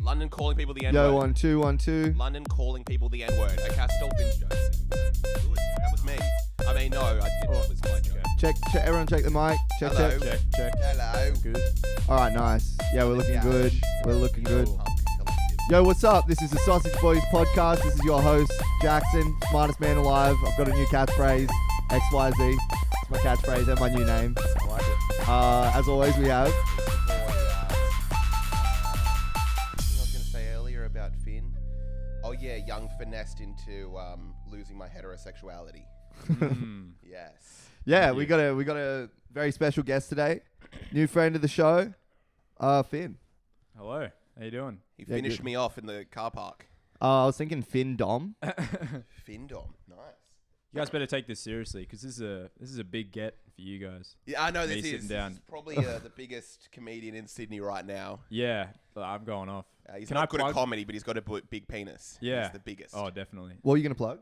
London calling people the N-word. Yo, 1 2 1 2. London calling people the N-word. Okay, I stole Finn's joke. Good. That was me. I mean, no, I didn't. That was my joke. Check, everyone check the mic. Check, Hello. check. Hello. Good. Alright, nice. Yeah, we're looking good. We're looking good. Punk collective. Yo, what's up? This is the Sausage Boys podcast. This is your host, Jackson, smartest man alive. I've got a new catchphrase, XYZ. It's my catchphrase and my new name. I like it. As always, we have... I was going to say earlier about Finn. Oh yeah, young finessed into losing my heterosexuality. Yes. Yeah, we got a very special guest today. New friend of the show, Finn. Hello. How you doing? He Yeah, finished good. me off in the car park. I was thinking Finn Dom. Finn Dom. Nice. You guys better take this seriously because this is a big get for you guys. Yeah, I know Me this sitting is. down. This is probably the biggest comedian in Sydney right now. Yeah, I'm going off. He's Can not I good at plug- comedy, but he's got a big penis. Yeah. He's the biggest. Oh, definitely. What are you going to plug?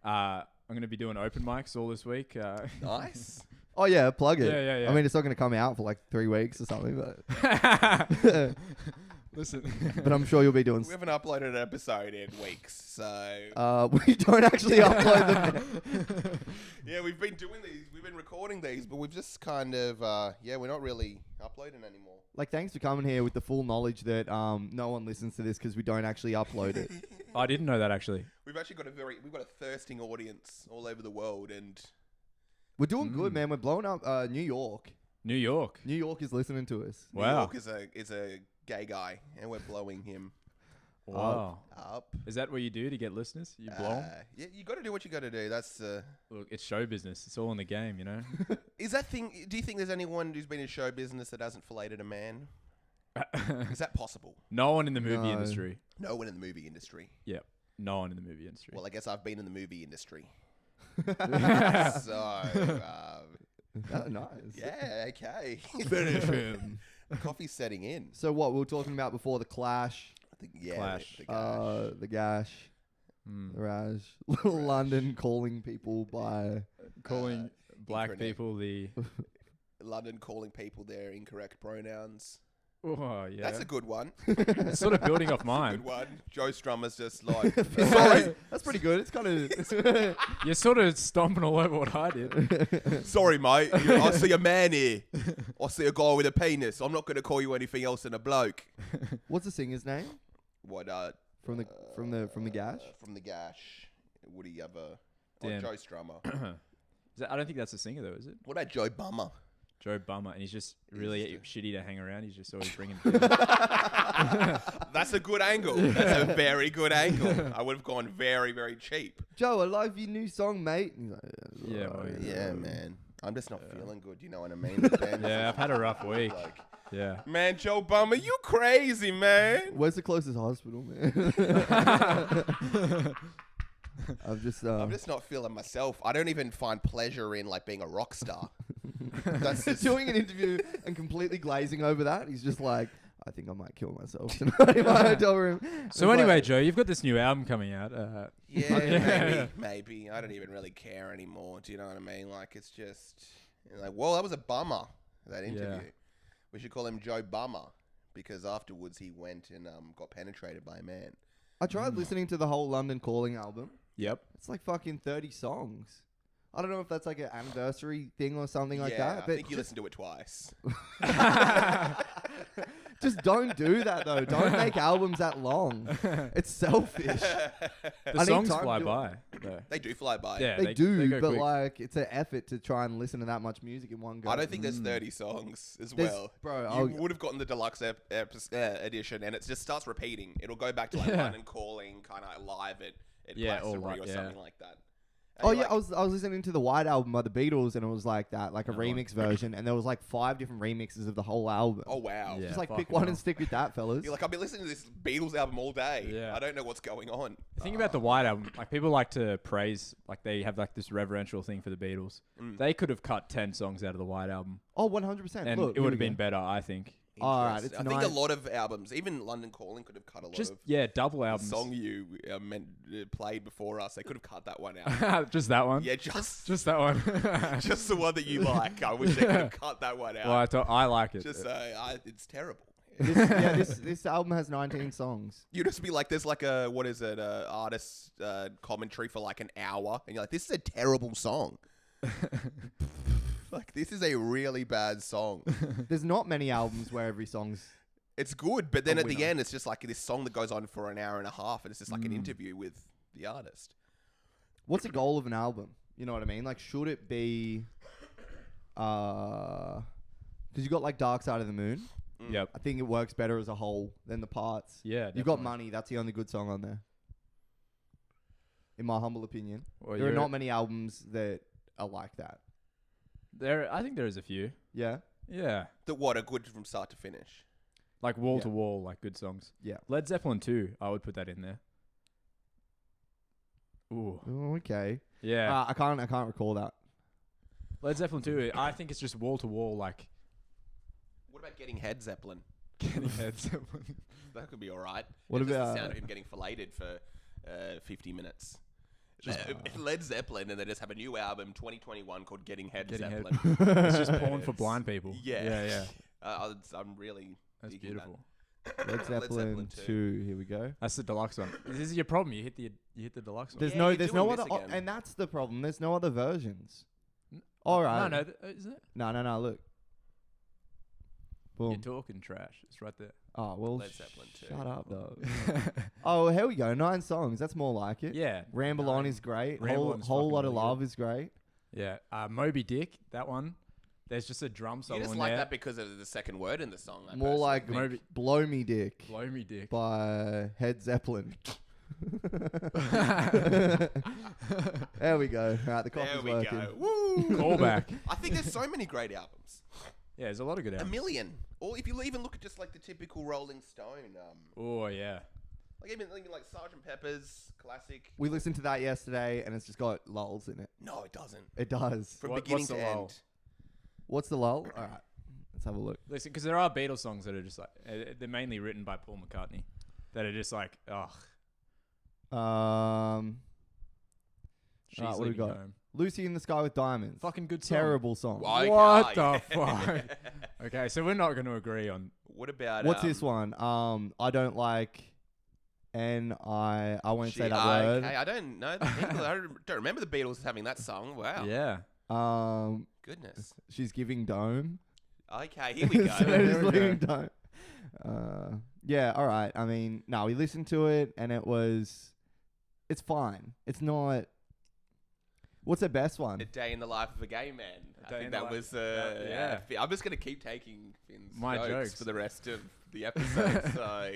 I'm gonna be doing open mics all this week. Nice. Oh, yeah, plug it. Yeah. I mean, it's not going to come out for like 3 weeks or something, but Listen. but I'm sure you'll be doing... We haven't uploaded an episode in weeks, so... we don't actually upload them. Yeah, we've been doing these. We've been recording these, but we've just kind of... we're not really uploading anymore. Like, thanks for coming here with the full knowledge that no one listens to this because we don't actually upload it. I didn't know that actually. We've actually got we've got a thirsting audience all over the world, and... We're doing good, man. We're blowing up New York. New York. New York is listening to us. New Wow. York is a gay guy, and we're blowing him Wow. up. Is that what you do to get listeners? You blow 'em? Yeah, you got to do what you got to do. That's Look, it's show business. It's all in the game, you know. is that thing? Do you think there's anyone who's been in show business that hasn't filleted a man? Is that possible? No one in the movie No. industry. No one in the movie industry. Yep. No one in the movie industry. Well, I guess I've been in the movie industry. So, Oh, nice. yeah, okay. Finish him. The coffee's setting in. So what we were talking about before, the clash, I think, yeah. Clash. the gash, Mm. the Raj, London calling people by... Calling black incorrect. people the... London calling people their incorrect pronouns. Oh, yeah. That's a good one. It's sort of building off Good mine. one. Joe Strummer's just like, Sorry. That's pretty good. It's kind of... You're sort of stomping all over what I did. sorry, mate. I see a man here. I see a guy with a penis. I'm not going to call you anything else than a bloke. What's the singer's name? What? From the gash? From the gash. Woody have a... Damn. Joe Strummer. I don't think that's a singer, though, is it? What about Joe Bummer? Joe Bummer, and he's just really shitty to hang around. He's just always bringing. That's a good angle. That's a very good angle. I would have gone very, very cheap. Joe, I love your new song, mate. And he's like, Yeah, well, Yeah, man. I'm just not feeling good. You know what I mean? Ben? Yeah, I've had a rough week. Like, Yeah. man, Joe Bummer, you crazy, man. Where's the closest hospital, man? I'm just not feeling myself. I don't even find pleasure in like being a rock star. That's just, doing an interview and completely glazing over that. He's just like, I think I might kill myself tonight in my hotel room. So It's anyway, like, Joe, you've got this new album coming out. maybe. I don't even really care anymore. Do you know what I mean? Like, it's just like, well, that was a bummer, that interview. Yeah. We should call him Joe Bummer because afterwards he went and got penetrated by a man. I tried listening to the whole London Calling album. Yep. It's like fucking 30 songs. I don't know if that's like an anniversary thing or something like Yeah, that. I But think you listened to it twice. just don't do that though. Don't make albums that long. It's selfish. The need songs time fly to- by. Though. They do fly by. Yeah, They do, go but quick. like it's an effort to try and listen to that much music in one go. I don't think there's 30 songs as There's- well. bro, You would have gotten the deluxe edition, and it just starts repeating. It'll go back to like Yeah. London Calling, kind of live at Yeah, all Glastonbury right, or yeah. something like that. Oh And yeah, like, I was listening to the White Album by the Beatles, and it was like that, like a Oh. remix version, and there was like 5 different remixes of the whole album. oh wow. Yeah. Just like pick fucking one hell. and stick with that, fellas. You're like, I've been listening to this Beatles album all day. Yeah. I don't know what's going on. Think about the White Album. Like people like to praise, like they have like this reverential thing for the Beatles. They could have cut 10 songs out of the White Album, Oh, 100%. and Look, it would have here we been better, I think. All right, Interesting. it's I think nice. a lot of albums, even London Calling, could have cut a lot Just of double the albums. song you played before us. They could have cut that one out. Just that one. Yeah, just that one. just the one that you like. I wish they could have cut that one out. Well, I like it. Just it's terrible. This album has 19 songs. You just be like, there's like a, what is it, artist commentary for like an hour, and you're like, this is a terrible song. Like, this is a really bad song. There's not many albums where every song's... It's good, but then A at the winner. end, it's just like this song that goes on for an hour and a half, and it's just like an interview with the artist. What's the goal of an album? You know what I mean? Like, should it be... Because you got like Dark Side of the Moon. Yep. I think it works better as a whole than the parts. Yeah. You've got definitely. Money. That's the only good song on there. In my humble opinion. Well, There are not many albums that are like that. I think there is a few. Yeah? Yeah. That what are good from start to finish. Like wall to wall, like good songs. Yeah. Led Zeppelin 2, I would put that in there. Ooh. Oh, okay. Yeah. I can't recall that. Led Zeppelin 2, I think it's just wall to wall, like What about Getting Head Zeppelin? getting Led Zeppelin. That could be all right. What Just about- the sound of him getting filleted for 50 minutes? Led Zeppelin, and they just have a new album, 2021, called Getting Head Getting Head. Zeppelin. It's just porn for blind people. Yeah. Yeah. I'm really That's digging beautiful. that. Led Zeppelin 2. Here we go. That's the deluxe one. This is your problem. You hit the deluxe one. There's Yeah, you're there's doing no this other, again. and that's the problem. There's no other versions. All right. No, is it? No. Look. You're Boom. talking trash. It's right there. Oh well. Led Zeppelin 2. Shut up, though. Oh, here we go. 9 songs. That's more like it. Yeah. Ramble On is great. Ramble Whole, On is whole fucking lot of really good. love is great. Yeah. Moby Dick, that one. There's just a drum solo You just in like there. that because of the second word in the song. I More personally like think. Moby- Blow Me Dick Blow Me Dick. by Head Zeppelin. There we go. All right, the There coffee's we working. go. Woo! Callback. I think there's so many great albums. Yeah, there's a lot of good A albums. million. Or if you even look at just like the typical Rolling Stone, Oh, yeah. like even like Sgt. Pepper's classic. We listened to that yesterday, and it's just got lulls in it. No, it doesn't. It does. From What- beginning what's to the end. lull? What's the lull? All right, let's have a look. Listen, because there are Beatles songs that are just like, they're mainly written by Paul McCartney, that are just like, ugh. She's She's what do we leaving got? home. Lucy in the Sky with Diamonds. Fucking good song. Terrible song. Why? What the Okay. fuck? Okay, so we're not going to agree on. What about What's this one? I don't like, and I won't say that word. Okay, I don't know. The Beatles, I don't remember the Beatles having that song. Wow. Yeah. Goodness. She's giving dome. Okay, here we go. So There she's we giving dome. Yeah, all right. I mean, no, we listened to it, and it's fine. It's not. What's the best one? A Day in the Life of a Gay Man. I Day think in the that Life- was. yeah. I'm just gonna keep taking Finn's My jokes jokes. for the rest of the episode. So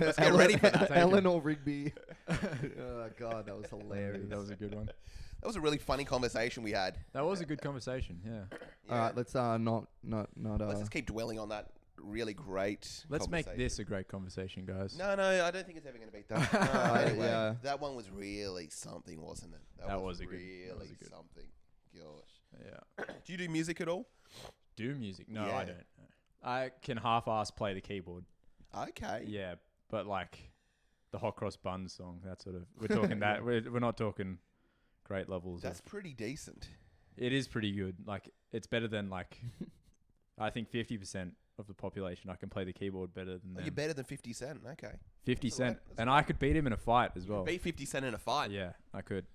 let's get ready for that. Eleanor Rigby. Oh God, that was hilarious. That was a good one. That was a really funny conversation we had. That was a good conversation. Yeah. All right, let's not. Let's just keep dwelling on that really great. Let's make conversation. this a great conversation, guys. No, I don't think it's ever going to beat that. Anyway, Yeah. that one was really something, wasn't it? That was a really good- something. Gosh. Yeah. Do you do music at all? Do music? No, Yeah. I don't. I can half-ass play the keyboard. Okay. Yeah, but like the Hot Cross Buns song, that sort of. We're talking that. We're not talking great levels. That's pretty decent. It is pretty good. Like it's better than like. I think 50% of the population I can play the keyboard better than Oh, them. you're better than 50 Cent. Okay. 50 That's all right, Cent, that's and all I could beat him in a fight as well. Beat 50 Cent in a fight. Yeah, I could.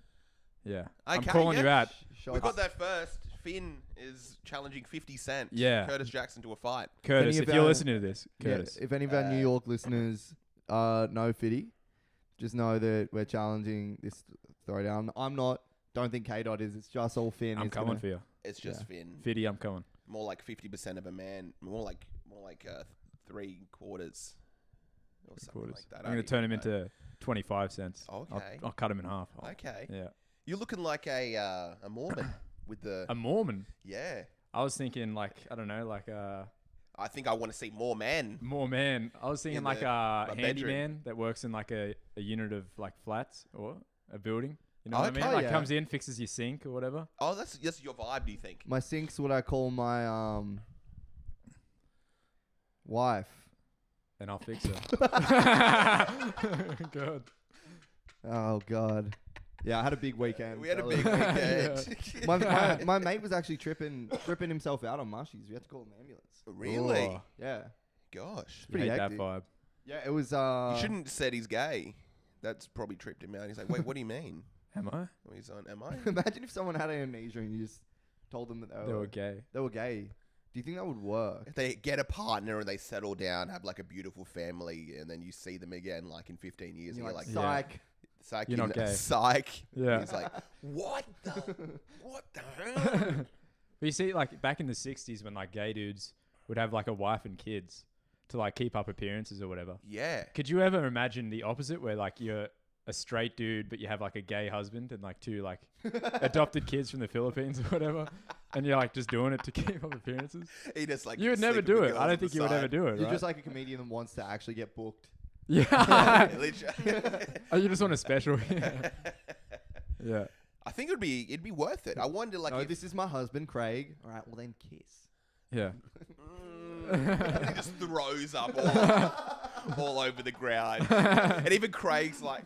Yeah, I'm Okay, calling you yeah. out. We got that first. Finn is challenging 50 Cent. Yeah. Curtis Jackson to a fight. Curtis, any if of you're our- listening to this, Curtis. Yeah, if any of our New York listeners know Fiddy, just know that we're challenging this throwdown. I'm not. Don't think K-Dot is. It's just all Finn. I'm He's coming gonna- for you. It's just Finn. Fiddy, I'm coming. More like 50% of a man. More like 3 quarters. Or something Quarters. like that. I'm going to turn him into 25 cents. Okay. I'll cut him in half. Okay. Yeah. You're looking like a Mormon with the. A Mormon. Yeah. I was thinking like, I don't know, like I think I want to see more men. more man. I was thinking In like the- a bedroom. handyman that works in like a unit of like flats or a building. You know what I mean? Okay. Like Yeah. comes in, fixes your sink or whatever. Oh, that's your vibe, do you think? My sink's what I call my wife. And I'll fix her. God. Oh God. Yeah, I had a big weekend. We had a fellas. big weekend. my mate was actually tripping himself out on mushies. We had to call an ambulance. Really? Oh. Yeah. Gosh. You pretty hate hectic. that vibe. Yeah, it was. You shouldn't have said he's gay. That's probably tripped him out. He's like, wait, what do you mean? Am I? He's on, am I? Imagine if someone had amnesia and you just told them that They were gay. They were gay. Do you think that would work? If they get a partner and they settle down, have like a beautiful family, and then you see them again like in 15 years, and you're like, psych. psych, You're not gay. Psych. Yeah. And he's like, what the hell? But you see, like back in the 60s when like gay dudes would have like a wife and kids to like keep up appearances or whatever. Yeah. Could you ever imagine the opposite where like you're a straight dude but you have like a gay husband and like two like adopted kids from the Philippines or whatever, and you're like just doing it to keep up appearances? He just like You would never sleeping do with it. girls I on don't the think you would ever side. do it, You're right? just like a comedian that wants to actually get booked. Yeah. Literally. Oh, you just want a special. Yeah. I think it'd be worth it. I wonder like No, if this is my husband, Craig. All right, well then kiss. Yeah. he just throws up all over the ground. And even Craig's like,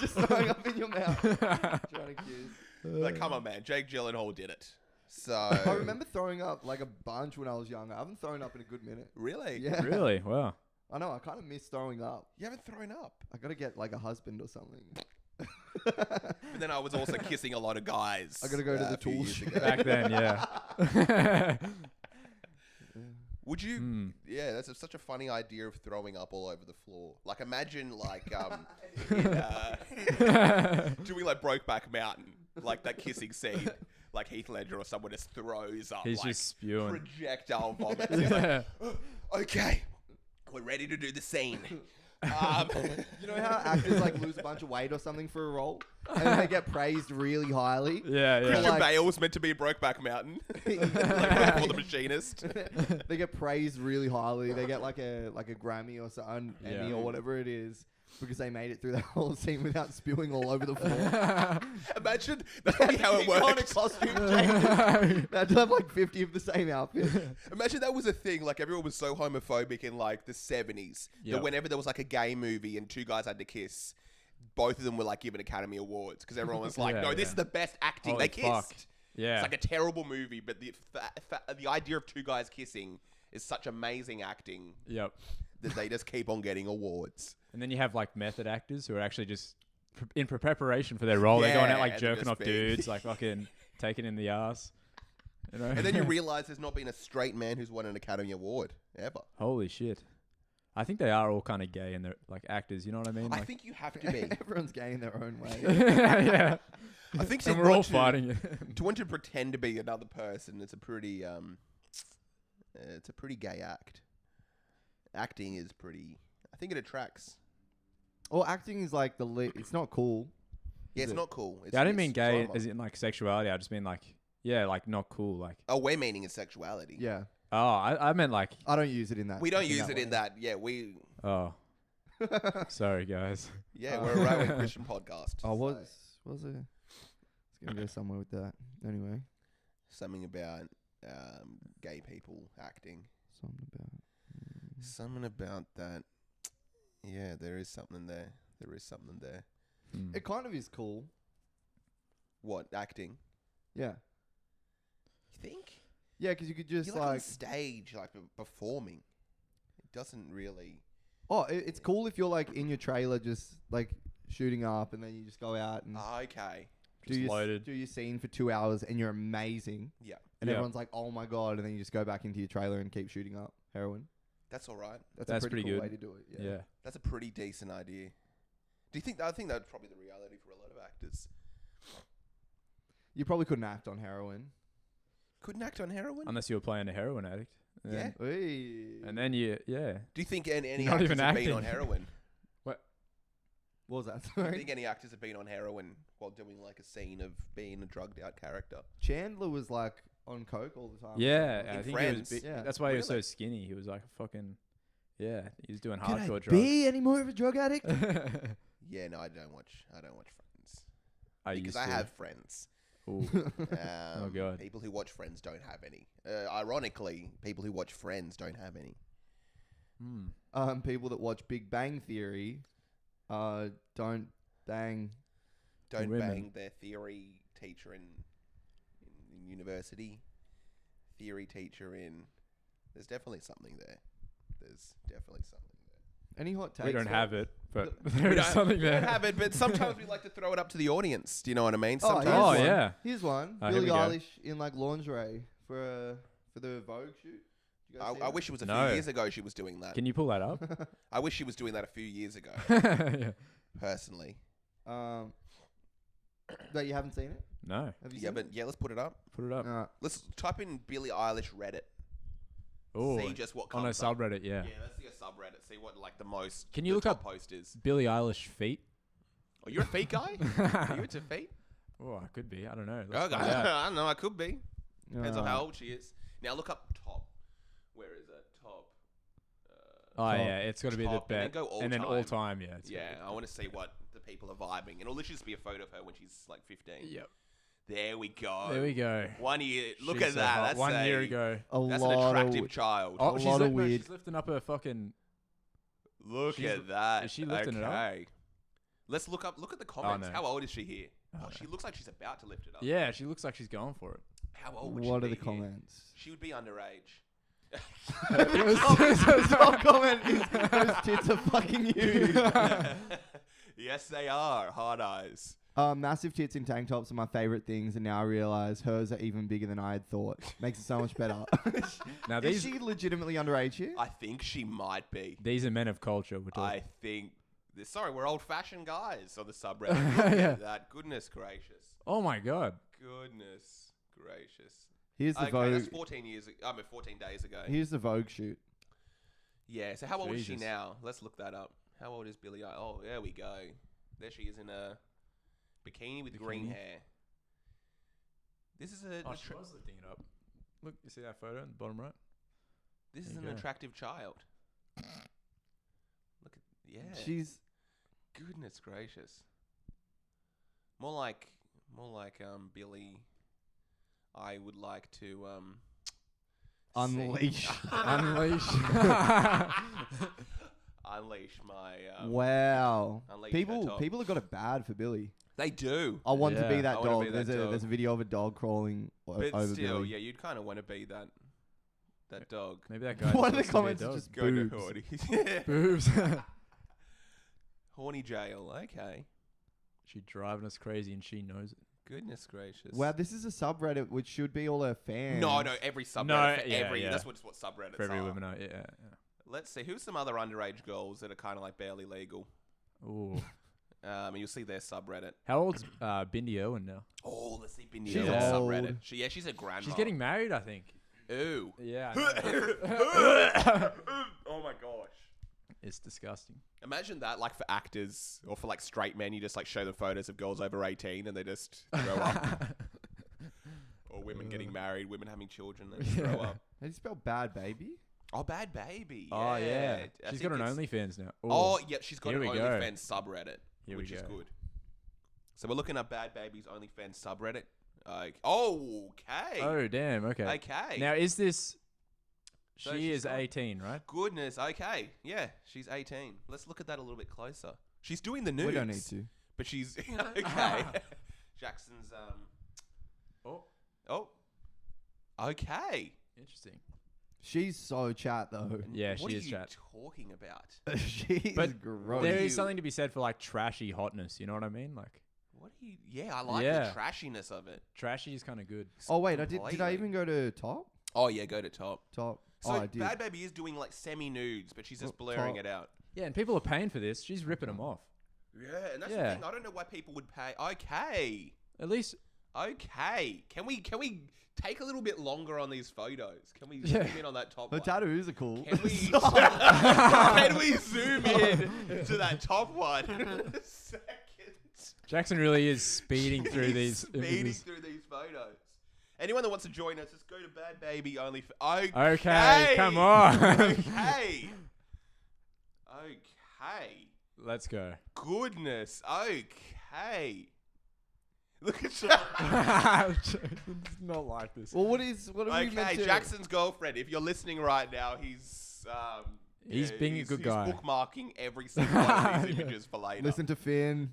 Just throwing up in your mouth. Trying to kiss. like, come on, man. Jake Gyllenhaal did it. So I remember throwing up like a bunch when I was younger. I haven't thrown up in a good minute. really, Yeah. Really? Wow. I know. I kind of miss throwing up. you haven't thrown up. I got to get like a husband or something. But then I was also kissing a lot of guys. I gotta go to the a few tool years shed. ago. Back then, yeah. Would you? Hmm. Yeah, that's such a funny idea of throwing up all over the floor. Like, imagine like in, doing like Brokeback Mountain, like that kissing scene. Like Heath Ledger or someone just throws up. He's like, just spewing. projectile vomit. He's like, okay, we're ready to do the scene. You know how actors like lose a bunch of weight or something for a role, and then they get praised really highly. Yeah, yeah. Christian like- Bale was meant to be Brokeback Mountain, like for the machinist. They get praised really highly. They get like a Grammy or something, Emmy Yeah. or whatever it is, because they made it through that whole scene without spewing all over the floor. Imagine that's probably how it Iconic works. costume changes. They had to have like 50 of the same outfit. Imagine that was a thing. Like everyone was so homophobic in like the 70s Yep. that whenever there was like a gay movie and two guys had to kiss, both of them were like given Academy Awards because everyone was like, Yeah, "No, this yeah. is the best acting." Holy They kissed. fuck. Yeah. It's like a terrible movie, but the idea of two guys kissing is such amazing acting Yep. that they just keep on getting awards. And then you have like method actors who are actually just in preparation for their role. They're going out Yeah, like and they're jerking just off being- dudes, like fucking taking in the ass. You know? And then you realize there's not been a straight man who's won an Academy Award ever. Holy shit. I think they are all kind of gay and they're like actors. You know what I mean? I Like, think you have to be. Everyone's gay in their own way. yeah. I think And to we're all want to- fighting it. To want to pretend to be another person, it's a pretty gay act. Acting is pretty. I think it attracts. Well, acting is like it's not cool. Yeah, Is it's it? not cool. It's, Yeah, I didn't it's mean gay drama. as in like sexuality. I just mean like, yeah, like not cool. Like, Oh, we're meaning is sexuality. Yeah. oh, I meant like, I don't use it in that. We don't use it way. in that. Yeah, we. oh, sorry guys. Yeah, we're a Rowan Christian podcast. Oh, was it? It's gonna go somewhere with that. Anyway, Something about gay people acting. Something about that. Yeah, there is something there. There is something there. Hmm. it kind of is cool. What acting? Yeah. You think? Yeah, because you could just You're like on like. stage, like performing. It doesn't really. Oh, it's cool if you're like in your trailer, just like shooting up, and then you just go out and Okay. Just loaded. do your scene for 2 hours, and you're amazing, Yeah, and Yeah. everyone's like, "Oh my god!" And then you just go back into your trailer and keep shooting up heroin. that's all right. That's That's a pretty pretty cool good. way to do it. Yeah. That's a pretty decent idea. Do you think? I think that's probably the reality for a lot of actors. You probably couldn't act on heroin. Couldn't act on heroin. Unless you were playing a heroin addict. And Yeah. then- Hey. And then yeah. Do you think any Not actors even have been acting. on heroin? What was that? Do you Sorry. think any actors have been on heroin while doing like a scene of being a drugged out character? Chandler was like on coke all the time. Yeah, In I think he Friends. was. Yeah. That's why he was so Really? skinny. He was like a fucking. Yeah, he was doing Can I hardcore drugs. be any more of a drug addict? Yeah, no, I don't watch Friends I because used I to. have friends. Ooh. Oh God. People who watch Friends don't have any. Ironically, people who watch Friends don't have any. People that watch Big Bang Theory, don't bang. Don't Women. bang their theory teacher in university. Theory teacher in There's definitely something there. There's definitely something there. Any hot takes? We don't have it, but We there is something we there. don't have it, but sometimes we like to throw it up to the audience. Do you know what I mean? Oh, Sometimes. here's Oh, one. yeah. Here's one. Here Billie we go. Eilish in like lingerie for the Vogue shoot. You guys see I that? wish it was a No. few years ago she was doing that. Can you pull that up? I wish she was doing that a few years ago, Yeah. personally. But you haven't seen it? No. Have you Yeah, seen but let's put it up. Put it up. it? Let's type in Billie Eilish Reddit. Oh, See just what on comes a up. subreddit, yeah. Yeah, let's see a subreddit. See what like the most. Can you the look top up- post is? Billie Eilish feet. Oh, you're a feet guy? Are you into feet? Oh, I could be. I don't know. Oh, Let's find out. I don't know. I could be. Depends on Uh, how old she is. Now look up top. Where is it? Top. Oh, Top. yeah. It's got to be the Top, and then bet. go all And then time. all time, yeah. It's gotta Yeah, I want to see what the people are vibing. And it'll literally just be a photo of her when she's like 15. be- Yep. There we go. There we go. 1 year. Look She's at so that. hot. That's 1 year a- ago. That's lot an of attractive child. Oh, a she's, lot of weird. she's lifting up her fucking. Look she's- at that. is she lifting it up? Okay. Let's look at the comments. no. How old is she here? Oh, no. she looks like she's about to lift it up. Yeah, she looks like she's going for it. How old would she What be are the here? comments? She would be underage. Top comment is those tits are fucking huge. Yes, they are. Hard eyes. Massive tits in tank tops are my favorite things, and now I realize hers are even bigger than I had thought. Makes it so much better. Now Is these she legitimately underage here? I think she might be. these are men of culture. We're talking. I think. Sorry, we're old-fashioned guys on the subreddit. Look Yeah. at that. Goodness gracious. Oh my god. Goodness gracious. Here's the Okay, Vogue. that's 14 days ago. Here's the Vogue shoot. Yeah, so how old is she Jesus. now? Let's look that up. How old is Billie Eilish? Oh, there we go. There she is in a bikini with green Bikini. hair. This is a Oh, she was lifting it up. Look, you see that photo in the bottom right? this is There an you go. attractive child. Look at She's goodness gracious. More like Billy. I would like to unleash. Unleash. unleash my Wow. unleash her People top. have got it bad for Billy. They do. I want to Yeah. be I that wanna dog. be that There's a dog. video of a dog crawling But over still, Billy. yeah, you'd kind of want to be that dog. Maybe that guy. One of the just wants comments to be a is dog. just Go to boobs. horny. boobs. Horny jail. Okay. She's driving us crazy and she knows it. Goodness gracious. Wow, this is a subreddit which should be all her fans. No, every subreddit. No, for yeah, every. yeah. That's what subreddits For every are. woman, yeah. Let's see. Who's some other underage girls that are kind of like barely legal? Ooh. And you'll see their subreddit. How old's Bindi Owen now? Oh, let's see Bindi She's Owen's old. subreddit. She's a grandma. She's getting married, I think. Ooh. Yeah. Oh my gosh. It's disgusting. Imagine that, like for actors or for like straight men, you just like show them photos of girls over 18 and they just grow up. Or women getting married, women having children, they just grow up. How do you spell bad baby? Oh, Bad Baby. Oh, yeah. I She's think got an it's- OnlyFans now. Ooh. Oh, yeah, she's got Here an we go. OnlyFans subreddit, Here we which is go. good. So we're looking at Bad Baby's OnlyFans subreddit. Okay. Oh, damn. Okay. Okay. Now, is this... So She she's is got- 18, right? Goodness. Okay. Yeah, she's 18. Let's look at that a little bit closer. She's doing the nudes. We don't need to. But she's okay. Jackson's Oh. Okay. Interesting. She's so chat though. Yeah, What she are is you chat. talking about? She's But gross. There you- is something to be said for like trashy hotness. You know what I mean? Like What are you? Yeah, I like Yeah. the trashiness of it. trashy is kind of good. Oh wait, did I Completely. even go to top? Oh yeah, go to top. Top. So oh, I did. Bad Baby is doing like semi nudes, but she's just Oh, blurring top. it out. Yeah, and people are paying for this. She's ripping them off. Yeah, and that's Yeah. the thing. I don't know why people would pay. Okay. At least Okay. Can we take a little bit longer on these photos? Can we Yeah. zoom in on that top The one? tattoos are cool. Can we Stop. can we zoom in to that top one? Second. Jackson really is speeding through He's these speeding images. through these photos. Anyone that wants to join us, just go to Bad Baby Only. Okay. Okay, come on. Okay. Okay. Let's go. Goodness. Okay. Look at It's not like this. Well, what are we meant Okay, to? Jackson's girlfriend. If you're listening right now, he's He's being a good guy. He's bookmarking every single one of these images for later. Listen to Finn.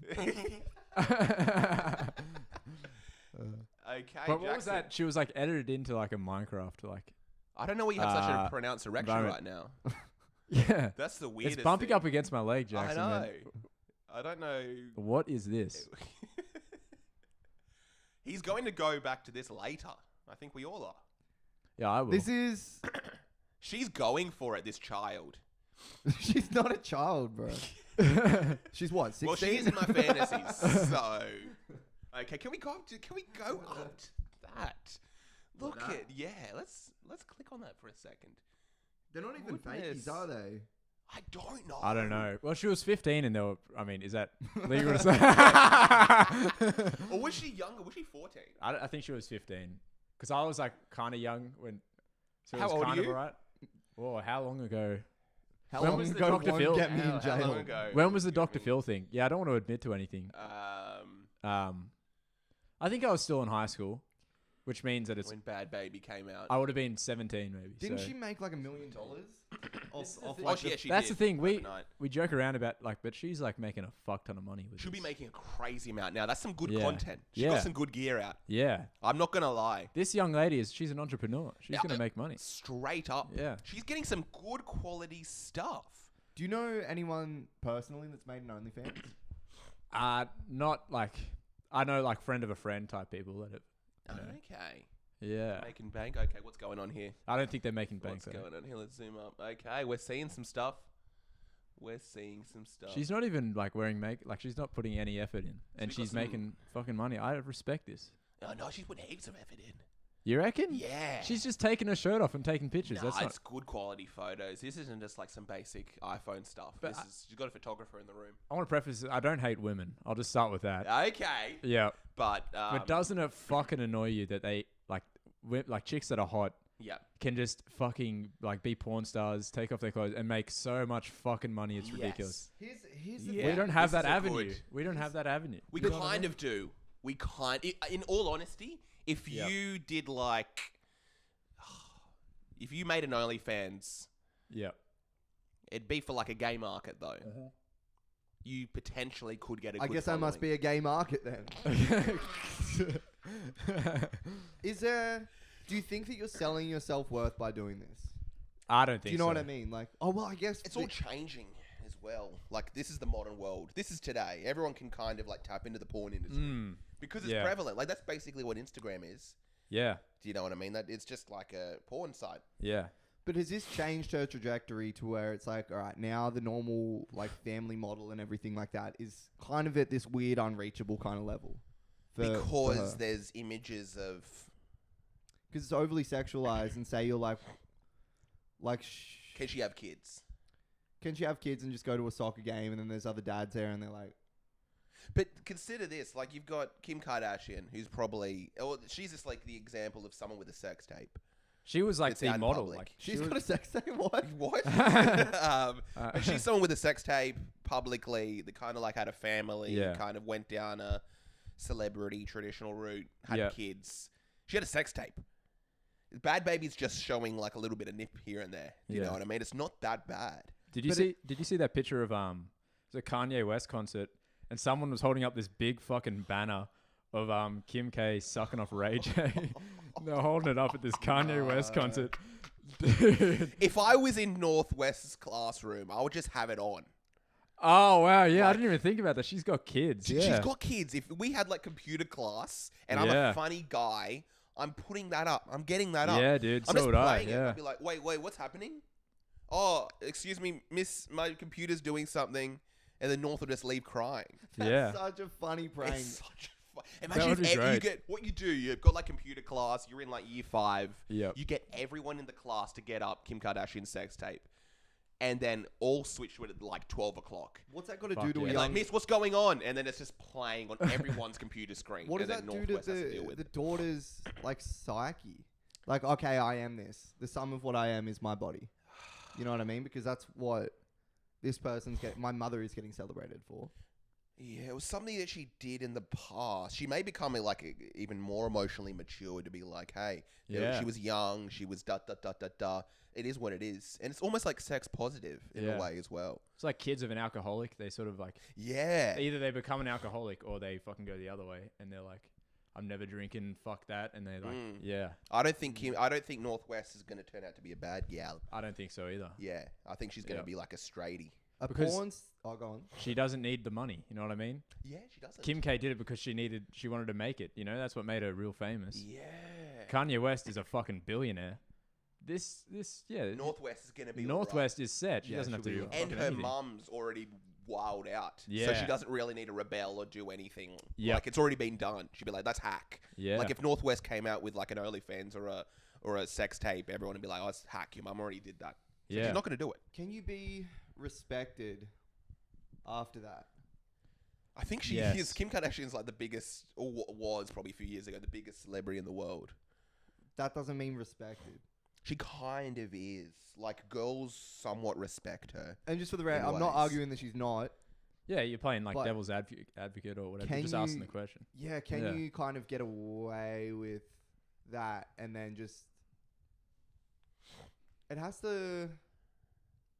Okay, But what was Jackson. that? She was like edited into like a Minecraft like I don't know why you have such a pronounced erection right now. Yeah. That's the weirdest It's bumping thing. up against my leg, Jackson. I know. Man. I don't know. What is this? He's going to go back to this later. I think we all are. Yeah, I will. This is. She's going for it, this child. She's not a child, bro. She's what? 16. Well, she is in my fantasies. So, okay, can we go up to that? Look that? Let's click on that for a second. They're not even Goodness. fakies, are they? I don't know. I don't know. Well, she was 15 and they were, I mean, is that legal to say? Or was she younger? Was she 14? I think she was 15. Because I was like kind of young when. So it How was old are kind of you? alright. Whoa, how long ago? How When long was the ago Dr. won't Phil? get me in How jail? long ago? When was the Give Dr. me- Phil thing? Yeah, I don't want to admit to anything. I think I was still in high school, which means that it's. When Bad Baby came out. I would have been 17 maybe. Didn't so. she make like $1 million? This is the off thing. like Oh, yeah, she That's did the thing. overnight. We joke around about like, but she's like making a fuck ton of money with She'll be this. making a crazy amount now. That's some good Yeah. content. She Yeah. got some good gear out. Yeah. I'm not gonna lie. This young lady she's an entrepreneur. She's Yeah, going to make money. Straight up. Yeah. She's getting some good quality stuff. Do you know anyone personally that's made an OnlyFans? Not like, I know like friend of a friend type people that have, you know. Okay. Yeah. Making bank. Okay, what's going on here? I don't think they're making bank What's though. going on here? Let's zoom up. Okay, we're seeing some stuff. We're seeing some stuff. She's not even like wearing like she's not putting any effort in, and She's got she's some- making fucking money. I respect this. Oh, no, she's put heaps of effort in. You reckon? Yeah. She's just taking her shirt off and taking pictures. Nah, That's not. it's good quality photos. This isn't just like some basic iPhone stuff. But She's got a photographer in the room. I want to preface it, I don't hate women. I'll just start with that. Okay. Yeah. But Doesn't it fucking annoy you that they like chicks that are hot yeah. can just fucking like be porn stars, take off their clothes, and make so much fucking money? It's ridiculous. Here's the Yeah. We don't have This that is a avenue. good- We don't have that avenue. We You know what I kind mean? of do. We in all honesty, if Yep. you did like, if you made an OnlyFans, Yeah. it'd be for like a gay market though. You potentially could get a I good guess I must be following. a gay market then. Is there? Do you think that you're selling your self-worth by doing this? I don't think. Do you know so. what I mean? Like, oh well, I guess It's all changing as well. Like this is the modern world. This is today. Everyone can kind of like tap into the porn industry because it's yeah. prevalent. Like that's basically what Instagram is. Yeah. Do you know what I mean? That it's just like a porn site. Yeah. But has this changed her trajectory to where it's like, all right, now the normal like family model and everything like that is kind of at this weird, unreachable kind of level? Because there's images of. Because it's overly sexualized, and say you're like, Can she have kids? can she have kids and just go to a soccer game, and then there's other dads there, and they're like, But consider this: like you've got Kim Kardashian, who's probably, or she's just like the example of someone with a sex tape. She was like It's the out in model. public. Like she's she got a was, sex tape. What? What? But she's someone with a sex tape publicly that kind of like had a family, Yeah. kind of went down a celebrity traditional route, had Yeah. kids. She had a sex tape. Bad Baby's just showing like a little bit of nip here and there. You Yeah. know what I mean? It's not that bad. Did you see that picture of it was a Kanye West concert, and someone was holding up this big fucking banner of Kim K sucking off Ray J. They're holding it up at this Kanye West concert. Dude. If I was in Northwest's classroom, I would just have it on. Oh wow, yeah, I Like- didn't even think about that. She's got kids. She's Yeah. got kids. If we had like computer class and I'm Yeah. a funny guy, I'm putting that up. I'm getting that up. Yeah, dude. I'm So just would I. playing it. Yeah. I'll be like, wait, what's happening? Oh, excuse me, miss, my computer's doing something. And then North will just leave crying. That's Yeah. such a funny prank. It's such a Imagine would if be you great. get, what you do, you've got like computer class, you're in like year 5. Yep. You get everyone in the class to get up Kim Kardashian's sex tape. And then all switch to it at like 12 o'clock. What's that got to Fuck do to yeah. a And young? like, miss, what's going on? And then it's just playing on everyone's computer screen. What does and that then do to Northwest has to deal with the it. daughter's like psyche? Like, okay, I am this. The sum of what I am is my body. You know what I mean? Because that's what this person's getting. My mother is getting celebrated for. Yeah, it was something that she did in the past. She may become like even more emotionally mature to be like, hey, Yeah. she was young, she was da da da da da. It is what it is, and it's almost like sex positive in Yeah. a way as well. It's like kids of an alcoholic. They sort of like Yeah, either they become an alcoholic or they fucking go the other way, and they're like, I'm never drinking. Fuck that. And they're like, Mm. yeah. I don't think Northwest is going to turn out to be a bad gal. I don't think so either. Yeah, I think she's going to Yeah. be like a straighty. A Because- porn's... Oh, go on. She doesn't need the money. You know what I mean? Yeah, she doesn't. Kim K did it because she wanted to make it. You know, that's what made her real famous. Yeah. Kanye West is a fucking billionaire. Yeah. Northwest is going to be Northwest is set. She Yeah, doesn't have to she'll do be all right. And fucking her anything. mum's already wowed out. So Yeah. she doesn't really need to rebel or do anything. Yep. Like, it's already been done. She'd be like, that's hack. Yeah. Like, if Northwest came out with like an OnlyFans or a sex tape, everyone would be like, oh, it's hack. Your mum already did that. So Yeah. she's not going to do it. Can you be respected after that? I think she Yes. is. Kim Kardashian's like the biggest, or was probably a few years ago, the biggest celebrity in the world. That doesn't mean respected. She kind of is. Like, girls somewhat respect her. And just for the record, In I'm not ways. arguing that she's not. Yeah, you're playing like But- devil's advocate or whatever. Can You're just asking you- the question. Yeah, can Yeah. you kind of get away with that and then just... It has to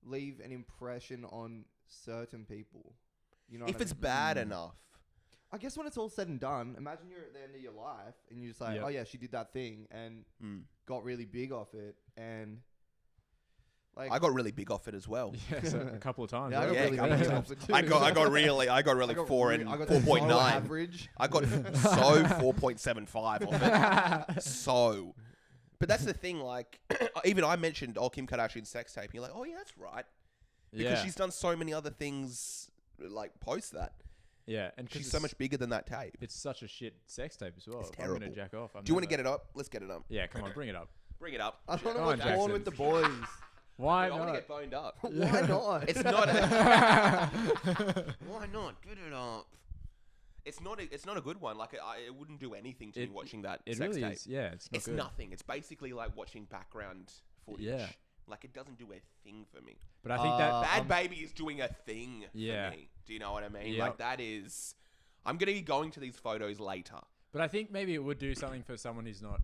leave an impression on certain people. You know If what I it's mean? bad enough. I guess when it's all said and done, imagine you're at the end of your life and you're just like, Yep. oh yeah, she did that thing and got really big off it and like I got really big off it as well. Yeah, so a couple of times. yeah, I right? got Yeah, really couple big of off it too. I got really I got 4.9. so average. I got so 4.75 off it. So. But that's the thing, like, even I mentioned, Kim Kardashian's sex tape. And you're like, oh, yeah, that's right. Because Yeah. she's done so many other things, like, post that. Yeah, and She's so much bigger than that tape. It's such a shit sex tape as well. It's If I'm gonna terrible. jack off. Do you want to get it up? Let's get it up. Yeah, come on, bring it up. Bring it up. I don't Come know on, what's going Jackson. with the boys. Why I want to not? get boned up. Why not? It's not. Why not? Get it up. It's not a good one. Like, it wouldn't do anything to me watching that It sex really tape. is. Yeah, it's not It's good. nothing. It's basically like watching background footage. Yeah. Like, it doesn't do a thing for me. But I think that Bad Baby is doing a thing Yeah. for me. Do you know what I mean? Yep. Like, that is... I'm going to be going to these photos later. But I think maybe it would do something for someone who's not.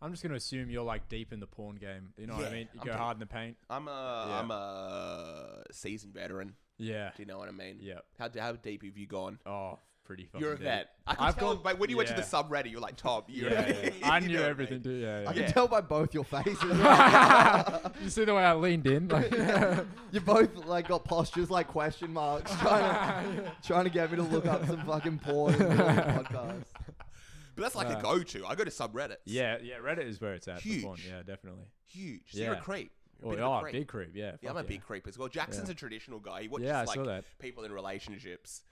I'm just going to assume you're like deep in the porn game. You know what I Yeah, mean? You I'm go deep. hard in the paint. I'm a seasoned veteran. Yeah. Do you know what I mean? Yeah. How deep have you gone? Oh, pretty fucking You're a deep. vet. I can I've tell, gone- but when you went to the yeah. subreddit, you're like, Tom, you're Yeah, I you knew know what I everything, mean? dude. Yeah, I yeah. can Yeah. tell by both your faces. You see the way I leaned in? Like, You both like got postures like question marks, trying to get me to look up some fucking porn in the middle of the podcast. But that's like a go-to. I go to subreddits. yeah, Reddit is where it's at. for Huge. porn. Yeah, definitely. Huge. So you're a Yeah. creep. You're a Oh, bit of a creep. big creep. Yeah. Yeah, I'm fuck a big creep as well. Jackson's Yeah. a traditional guy. He watches Yeah, I like saw that. people in relationships.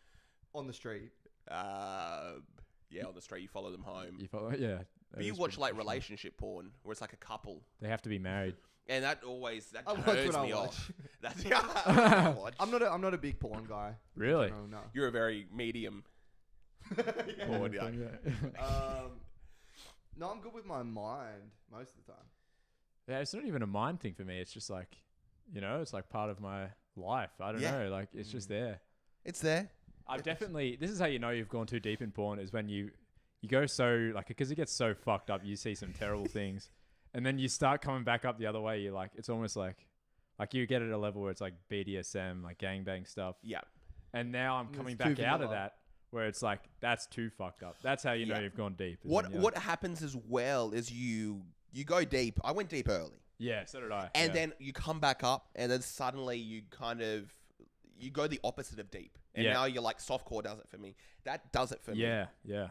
On the street. Yeah, on the street, you follow them home. You follow? Yeah. that But you is watch pretty like traditional. relationship porn where it's like a couple. They have to be married. And that I watch turns what I me watch. off. That's I watch. I'm not a big porn guy. Really? No. You're a very medium porn guy. No, I'm good with my mind most of the time. Yeah, it's not even a mind thing for me. It's just like, you know, it's like part of my life. I don't Yeah. know. Like, it's just there. It's there. I've definitely. This is how you know you've gone too deep in porn is when you go so like because it gets so fucked up. You see some terrible things, and then you start coming back up the other way. You're like, it's almost like you get at a level where it's like BDSM, like gangbang stuff. Yeah. And now I'm It's coming too back out of vanilla. that where it's like that's too fucked up. That's how you know Yeah. you've gone deep. is when you're- What happens as well is you go deep. I went deep early. Yeah, so did I. And yeah. then you come back up, and then suddenly you kind of you go the opposite of deep, and Yeah. now you're like softcore does it for me. That does it for me. yeah.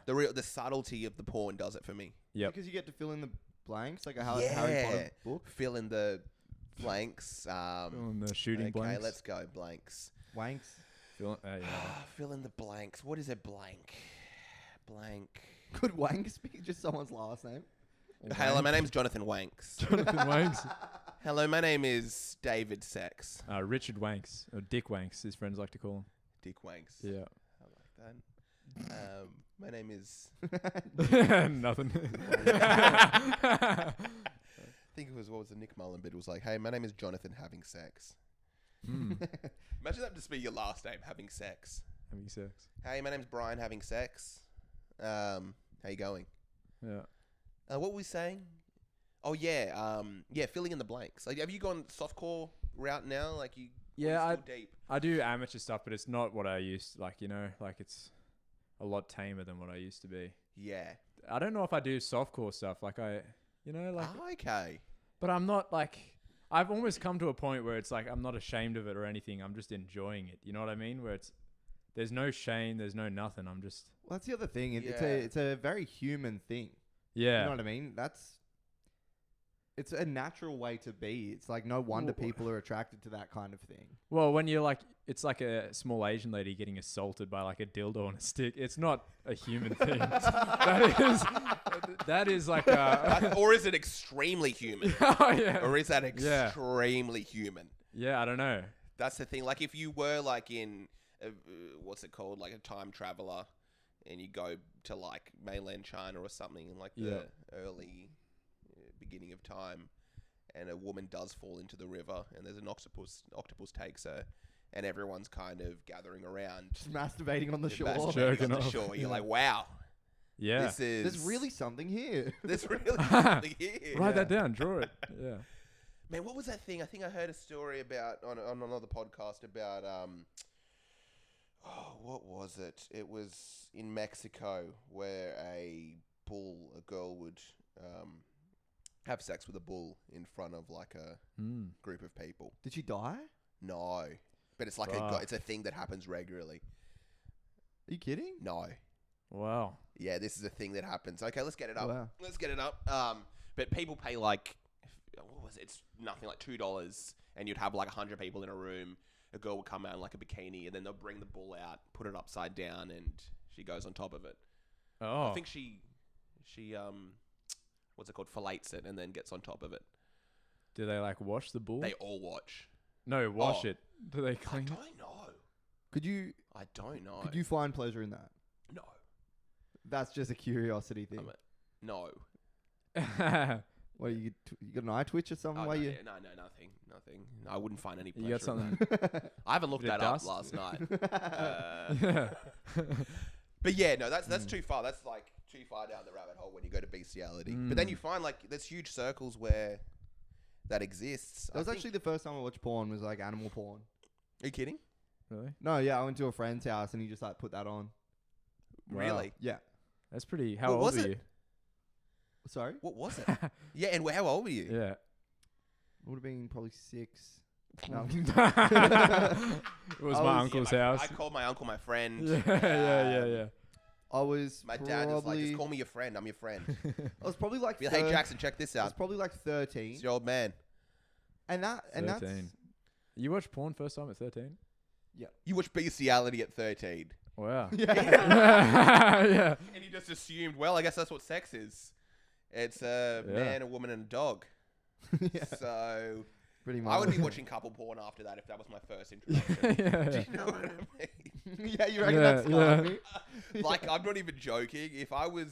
The subtlety of the porn does it for me. Yep. Because you get to fill in the blanks, like a Harry Potter book. Fill in the blanks. On the shooting Okay, blanks. let's go blanks. Wanks. Fill in the blanks. What is a blank? Blank. Could wanks be just someone's last name? Hello, my name's Jonathan Wanks. Jonathan Wanks. Hello, my name is David Sex. Richard Wanks, or Dick Wanks, his friends like to call Dick Wanks. him. I like that. My name is. Yeah. Nothing. I think it was what was the Nick Mullen bit? It was like, hey, my name is Jonathan having sex. Imagine that just be your last name, having sex. Having sex. Hey, my name's Brian, having sex. How you going? Yeah. What were we saying? Oh yeah, filling in the blanks. Like, have you gone softcore route now? Like you? Yeah, or you still deep. I do amateur stuff, but it's not what I used. Like, you know, like it's a lot tamer than what I used to be. Yeah. I don't know if I do softcore stuff. Like Okay. but I'm not like, I've almost come to a point where it's like, I'm not ashamed of it or anything. I'm just enjoying it. You know what I mean? Where there's no shame. There's no nothing. I'm just, Well, that's the other thing. Yeah. It's a very human thing. yeah. You know what I mean? It's a natural way to be. It's like no wonder people are attracted to that kind of thing. Well, when you're like, it's like a small Asian lady getting assaulted by like a dildo on a stick. It's not a human thing. that is like Or is it extremely human? oh, yeah. Or is that extremely human? Yeah, I don't know. That's the thing. Like if you were like in, what's it called? Like a time traveler and you go to like mainland China or something in like the early beginning of time, and a woman does fall into the river and there's an octopus takes her and everyone's kind of gathering around Just masturbating on the shore. masturbating on the off. shore. You're like, wow, Yeah. there's really something here. there's really something here. Write that down. Draw it. Yeah. Man, what was that thing? I think I heard a story about on another podcast about what was it? It was in Mexico where a girl would have sex with a bull in front of like a group of people. Did she die? No, but it's like Fuck. it's a thing that happens regularly. Are you kidding? No, Wow. yeah, this is a thing that happens. Okay, let's get it up. Wow. Let's get it up. But people pay like, what was it? It's nothing, like $2, and you'd have like 100 people in a room. A girl would come out in like a bikini, and then they'll bring the bull out, put it upside down, and she goes on top of it. Oh. I think she what's it called? Fillets it and then gets on top of it. Do they like wash the bull? They all watch. No, wash Oh. it. Do they I clean it? don't know. Could you Could you find pleasure in that? No. That's just a curiosity thing. No. What you got an eye twitch or something? Oh, Why no, you? yeah, no, nothing. I wouldn't find any pleasure. You got in something? that. I haven't looked Bit of that up dust? last night. Yeah. But yeah, no, that's too far. That's like too far down the rabbit hole when you go to bestiality. But then you find like there's huge circles where that exists. That was actually the first time I watched porn. Was like animal porn. Are you kidding? Really? No, yeah, I went to a friend's house and he just like put that on. Wow. Really? Yeah. That's pretty. How What old was were it? you? Sorry. What was it? Yeah, and how old were you? Yeah. Would have been probably 6. No. It was I my was- uncle's Yeah, house. I called my uncle my friend. Yeah. I was My dad was like, probably. just call me your friend. I'm your friend. I was probably like. Be like, hey, Jackson, check this I was out. probably like 13. It's your old man. And that's 13. You watched porn first time at 13? You watched bestiality at 13. Wow. yeah. Yeah. And he just assumed, well, I guess that's what sex is. It's a Yeah. man, a woman, and a dog. Yeah. So Pretty much. I would be watching couple porn after that if that was my first introduction. Yeah. Do you know what I mean? Yeah, you reckon Yeah, that's scarred me? Like, I'm not even joking. If I don't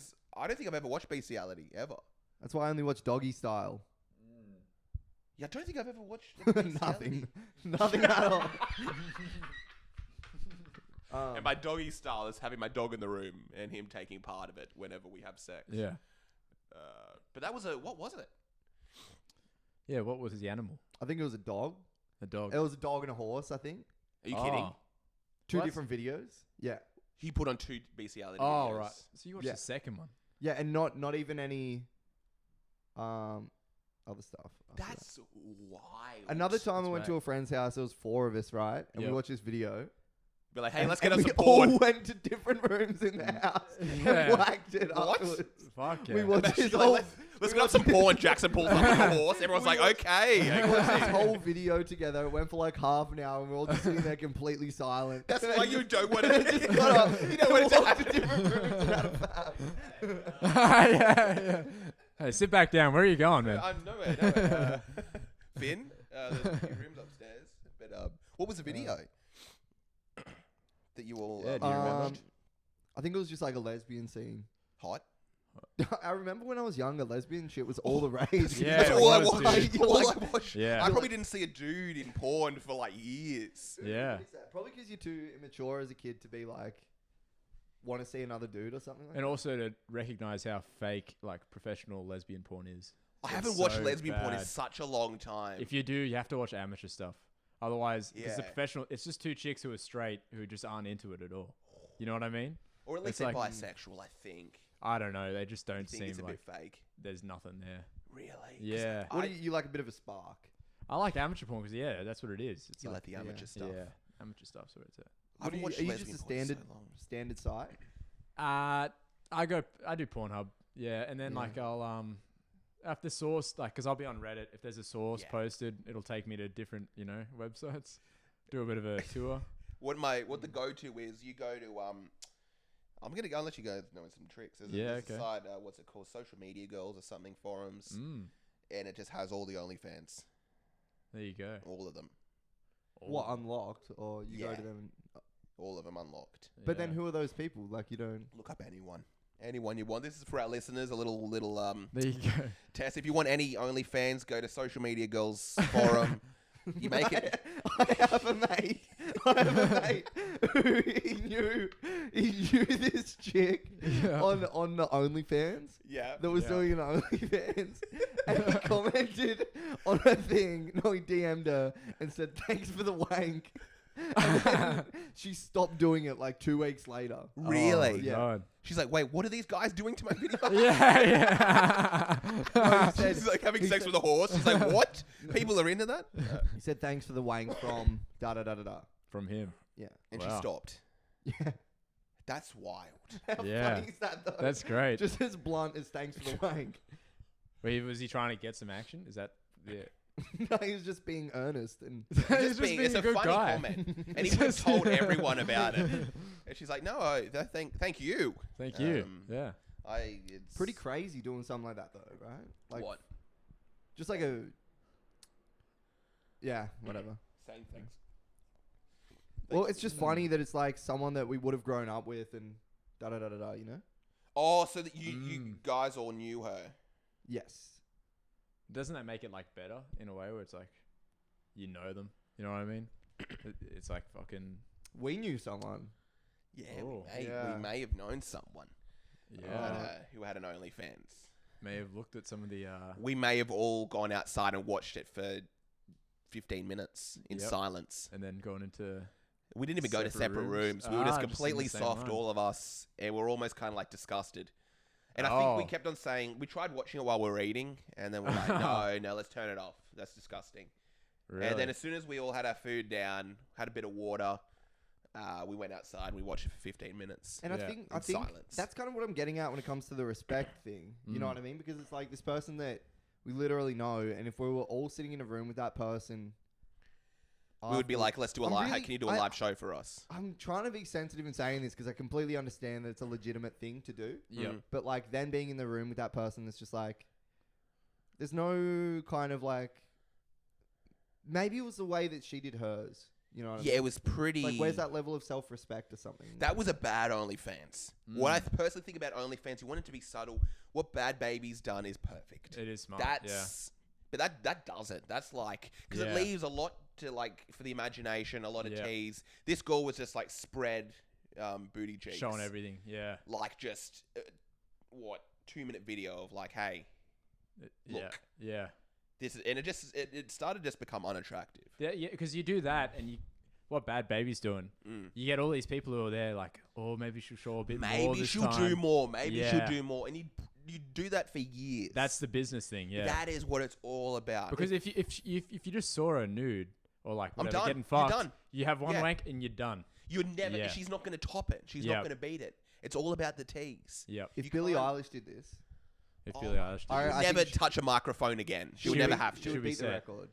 think I've ever watched bestiality, ever. That's why I only watch Doggy Style. Yeah, I don't think I've ever watched bestiality. Nothing at all. And my doggy style is having my dog in the room and him taking part of it whenever we have sex. Yeah. But that was what was it? Yeah, what was the animal? I think it was a dog. A dog. It was a dog and a horse, I think. Are you kidding? Oh. Two What? different videos. Yeah. He put on 2 bestiality Oh, videos. right. So you watched Yeah. the second one? Yeah, and not even any other stuff. after that. That's wild. Another time I That's went to right. a friend's house. There was 4 of us, right? And Yep. we watched this video. Be like, hey, and, let's get and us we some porn. all went to different rooms in the house Yeah. and whacked it What? afterwards. Fuck yeah. We watched Imagine this you're like, whole, let's get up some porn. Jackson pulls up on the horse. Everyone's like, okay. we watched this whole video together. It went for like half an hour and we're all just sitting there completely silent. That's why you don't want Just got up. You don't want it to walked to happen. different rooms and had a fab. Yeah. Hey, sit back down. Where are you going, man? I'm nowhere. Finn, there's a few rooms upstairs. But what was the video that you all Yeah, do you remember? watched? I think it was just like a lesbian scene. Hot. I remember when I was younger, lesbian shit was all the rage. Yeah, That's it all I was, watched. dude. All I watched. Yeah. I probably didn't see a dude in porn for like years. Yeah. Probably because you're too immature as a kid to be like, want to see another dude or something like And that. also to recognize how fake, like, professional lesbian porn is. I It's haven't watched so lesbian porn in bad. such a long time. If you do, you have to watch amateur stuff. Otherwise, because the Yeah. professional, it's just 2 chicks who are straight who just aren't into it at all. You know what I mean? Or at least it's they're like- bisexual, I think. I don't know. They just You don't think seem it's a like bit fake? there's nothing there. Really? 'Cause Yeah. What do you like a bit of a spark? I like amateur porn because that's what it is. It's You like like the amateur stuff. Yeah, amateur stuff's where it's at. What I haven't watched are you lesbian just a porn in so standard long. standard site? I do Pornhub. Yeah, and then Yeah. like I'll after source because I'll be on Reddit. If there's a source Yeah. posted, it'll take me to different websites. Do a bit of a tour. What the go-to is, you go to I'm gonna let you guys know some tricks. There's a okay. site, what's it called, Social Media Girls or something, forums, and it just has all the OnlyFans, There you go. all of them, What, unlocked? Or you go Yeah. to them? all of them unlocked. But then who are those people? Like, you don't... Look up anyone you want. This is for our listeners, a little There you go. test. If you want any OnlyFans, go to Social Media Girls forum. You make it. I have a mate who he knew this chick on the OnlyFans Yeah. that was Yeah. doing an OnlyFans, and he commented on her thing. No, he DM'd her and said thanks for the wank, and then she stopped doing it like 2 weeks later. Really? Oh, Yeah. God. She's like, wait, what are these guys doing to my video? Yeah. No, he said- She's like having he sex said- with a horse. She's like, what? People are into that? He said thanks for the wank from da da da da da. From him. Yeah, And she Wow. stopped. yeah. That's wild. How Yeah. funny is that though? That's great. Just as blunt as thanks for the wank. Was he trying to get some action? Is that No, he was just being earnest and Just being, it's a funny guy. comment. And he would have told everyone about it. And she's like, no, thank you. Thank you. Yeah. It's pretty crazy doing something like that though, right? Like what? just like a whatever. Saying things. Well, it's just funny that it's like someone that we would have grown up with and da da da da da, you know? Oh, so that you guys all knew her. Yes. Doesn't that make it like better in a way where it's like you know them? You know what I mean? It's like fucking We knew someone. Yeah, Oh. we may have known someone who had an OnlyFans. May have looked at some of the We may have all gone outside and watched it for 15 minutes in Yep. silence. and then gone into We didn't even go to Separate separate rooms? rooms. We were just Just in the completely same soft, one. all of us, and we're almost kind of like disgusted. And I think we Oh. kept on saying, we tried watching it while we were eating, and then we're like, no, let's turn it off. That's disgusting. really. And then as soon as we all had our food down, had a bit of water, we went outside and we watched it for 15 minutes. And Yeah. I In think silence. that's kind of what I'm getting at when it comes to the respect thing. You know Mm. what I mean? Because it's like this person that we literally know, and if we were all sitting in a room with that person, We would be after- like, let's do a I'm live. really- Can you do a live show for us? I'm trying to be sensitive in saying this because I completely understand that it's a legitimate thing to do. Yep. Mm. But like then being in the room with that person, it's just like there's no kind of like maybe it was the way that she did hers. You know what I Yeah, mean? it was pretty. Like where's that level of self-respect or something? That was a bad OnlyFans. What I personally think about OnlyFans, you want it to be subtle. What Bad Baby's done is perfect. It is smart. That's, but that doesn't. That's like, because it Yeah. leaves a lot to like for the imagination, a lot of Yeah. tease. This girl was just like spread booty cheeks, showing everything. Yeah. like just 2-minute video of like, hey, Yeah. Look. Yeah. this is, and it started to just become unattractive. Yeah. Yeah. Because you do that, and what Bad Baby's doing, you get all these people who are there like, oh, maybe she'll show a bit more Maybe this she'll time. do more. Maybe she'll Yeah. do more, and you do that for years. That's the business thing. Yeah. That is what it's all about. Because if you just saw her nude or like I'm whatever done. getting You're fucked, done. you have one Yeah. wank and you're done. You're never. Yeah. She's not going to top it. She's Yep. not going to beat it. It's all about the tease. Yep. if you Billie can't- Eilish did this, If Oh Billie my Eilish did I- it. She'll I never think she- touch a microphone again. She'll She never would- have she to. would Should we beat the say? record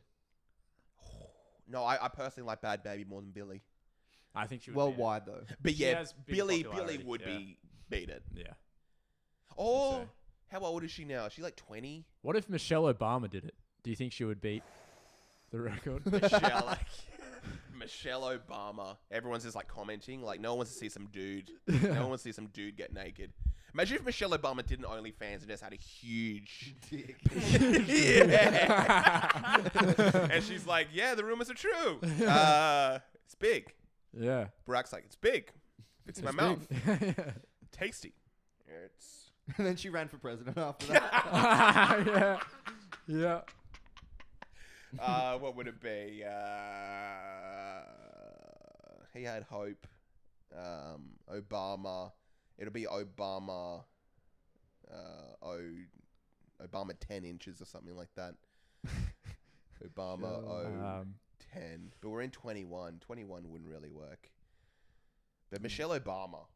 No, I personally like Bad Baby more than Billy. I think she would beat it. worldwide though. But She yeah, has big Billy popularity, would yeah. beat it. Yeah. Oh, so. how old is she now? She's like 20. What if Michelle Obama did it? Do you think she would beat the record? Michelle Obama. Everyone's just like commenting. Like no one wants to see some dude. No one wants to see some dude get naked. Imagine if Michelle Obama did an OnlyFans and just had a huge Dick. yeah. And she's like, yeah, the rumors are true. It's big. Yeah. Barack's like, it's big. It's my It's mouth. big. Tasty. It's And then she ran for president after that. yeah. Yeah. what would it be? He had Hope. Obama. It'll be Obama. owed Obama 10 inches or something like that. Obama owed 10. But we're in 21. 21 wouldn't really work. But Michelle Obama,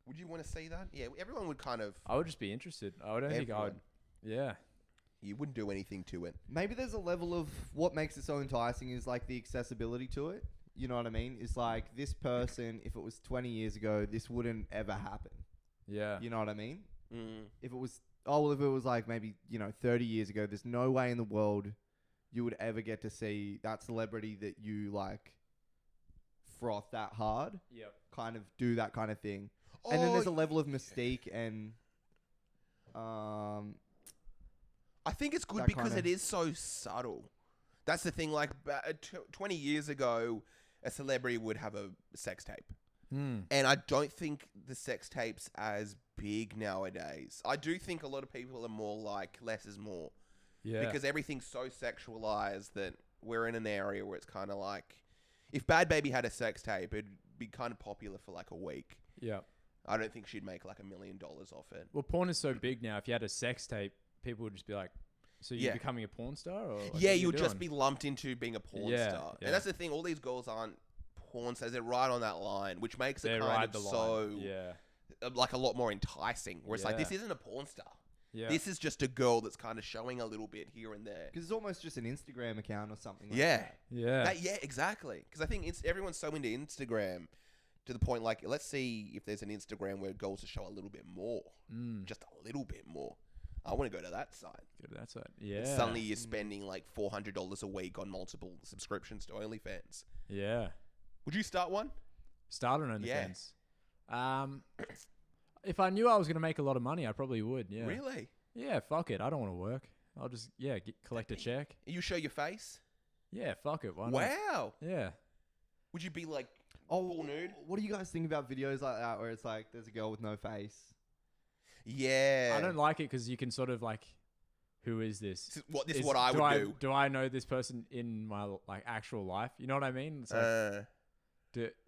would you want to see that? Yeah, everyone would kind of... I would just be interested. I don't think I would... Yeah. You wouldn't do anything to it. Maybe there's a level of what makes it so enticing is like the accessibility to it. You know what I mean? It's like this person, if it was 20 years ago, this wouldn't ever happen. Yeah. You know what I mean? Mm. If it was like maybe, 30 years ago, there's no way in the world you would ever get to see that celebrity that you like froth that hard. Yep. Kind of do that kind of thing. And then there's a level of mystique and I think it's good because it is so subtle. That's the thing. Like 20 years ago, a celebrity would have a sex tape. And I don't think the sex tape's as big nowadays. I do think a lot of people are more like less is more. Yeah. Because everything's so sexualized that we're in an area where it's kind of like, if Bhad Bhabie had a sex tape, it'd be kind of popular for like a week. Yeah. I don't think she'd make like $1 million off it. Well, porn is so big now. If you had a sex tape, people would just be like, so you're becoming a porn star? Or like, you would just be lumped into being a porn star. Yeah. And that's the thing. All these girls aren't porn stars. They're right on that line, which makes it kind of so... like a lot more enticing. Where it's like, this isn't a porn star. Yeah. This is just a girl that's kind of showing a little bit here and there. Because it's almost just an Instagram account or something like that. Yeah. Exactly. Because I think everyone's so into Instagram to the point, like, let's see if there's an Instagram where girls will show a little bit more. Just a little bit more. I want to go to that site. Go to that site. Yeah. And suddenly you're spending like $400 a week on multiple subscriptions to OnlyFans. Yeah. Would you start one? Start on OnlyFans. Yeah. If I knew I was going to make a lot of money, I probably would. Yeah. Really? Yeah. Fuck it. I don't want to work. I'll just collect a check. You show your face? Yeah. Fuck it. Why not? Wow. Yeah. Would you be like full nude? What do you guys think about videos like that where it's like there's a girl with no face? Yeah. I don't like it because you can sort of like, who is this? This is what I would do. Do I know this person in my like actual life? You know what I mean? It's like,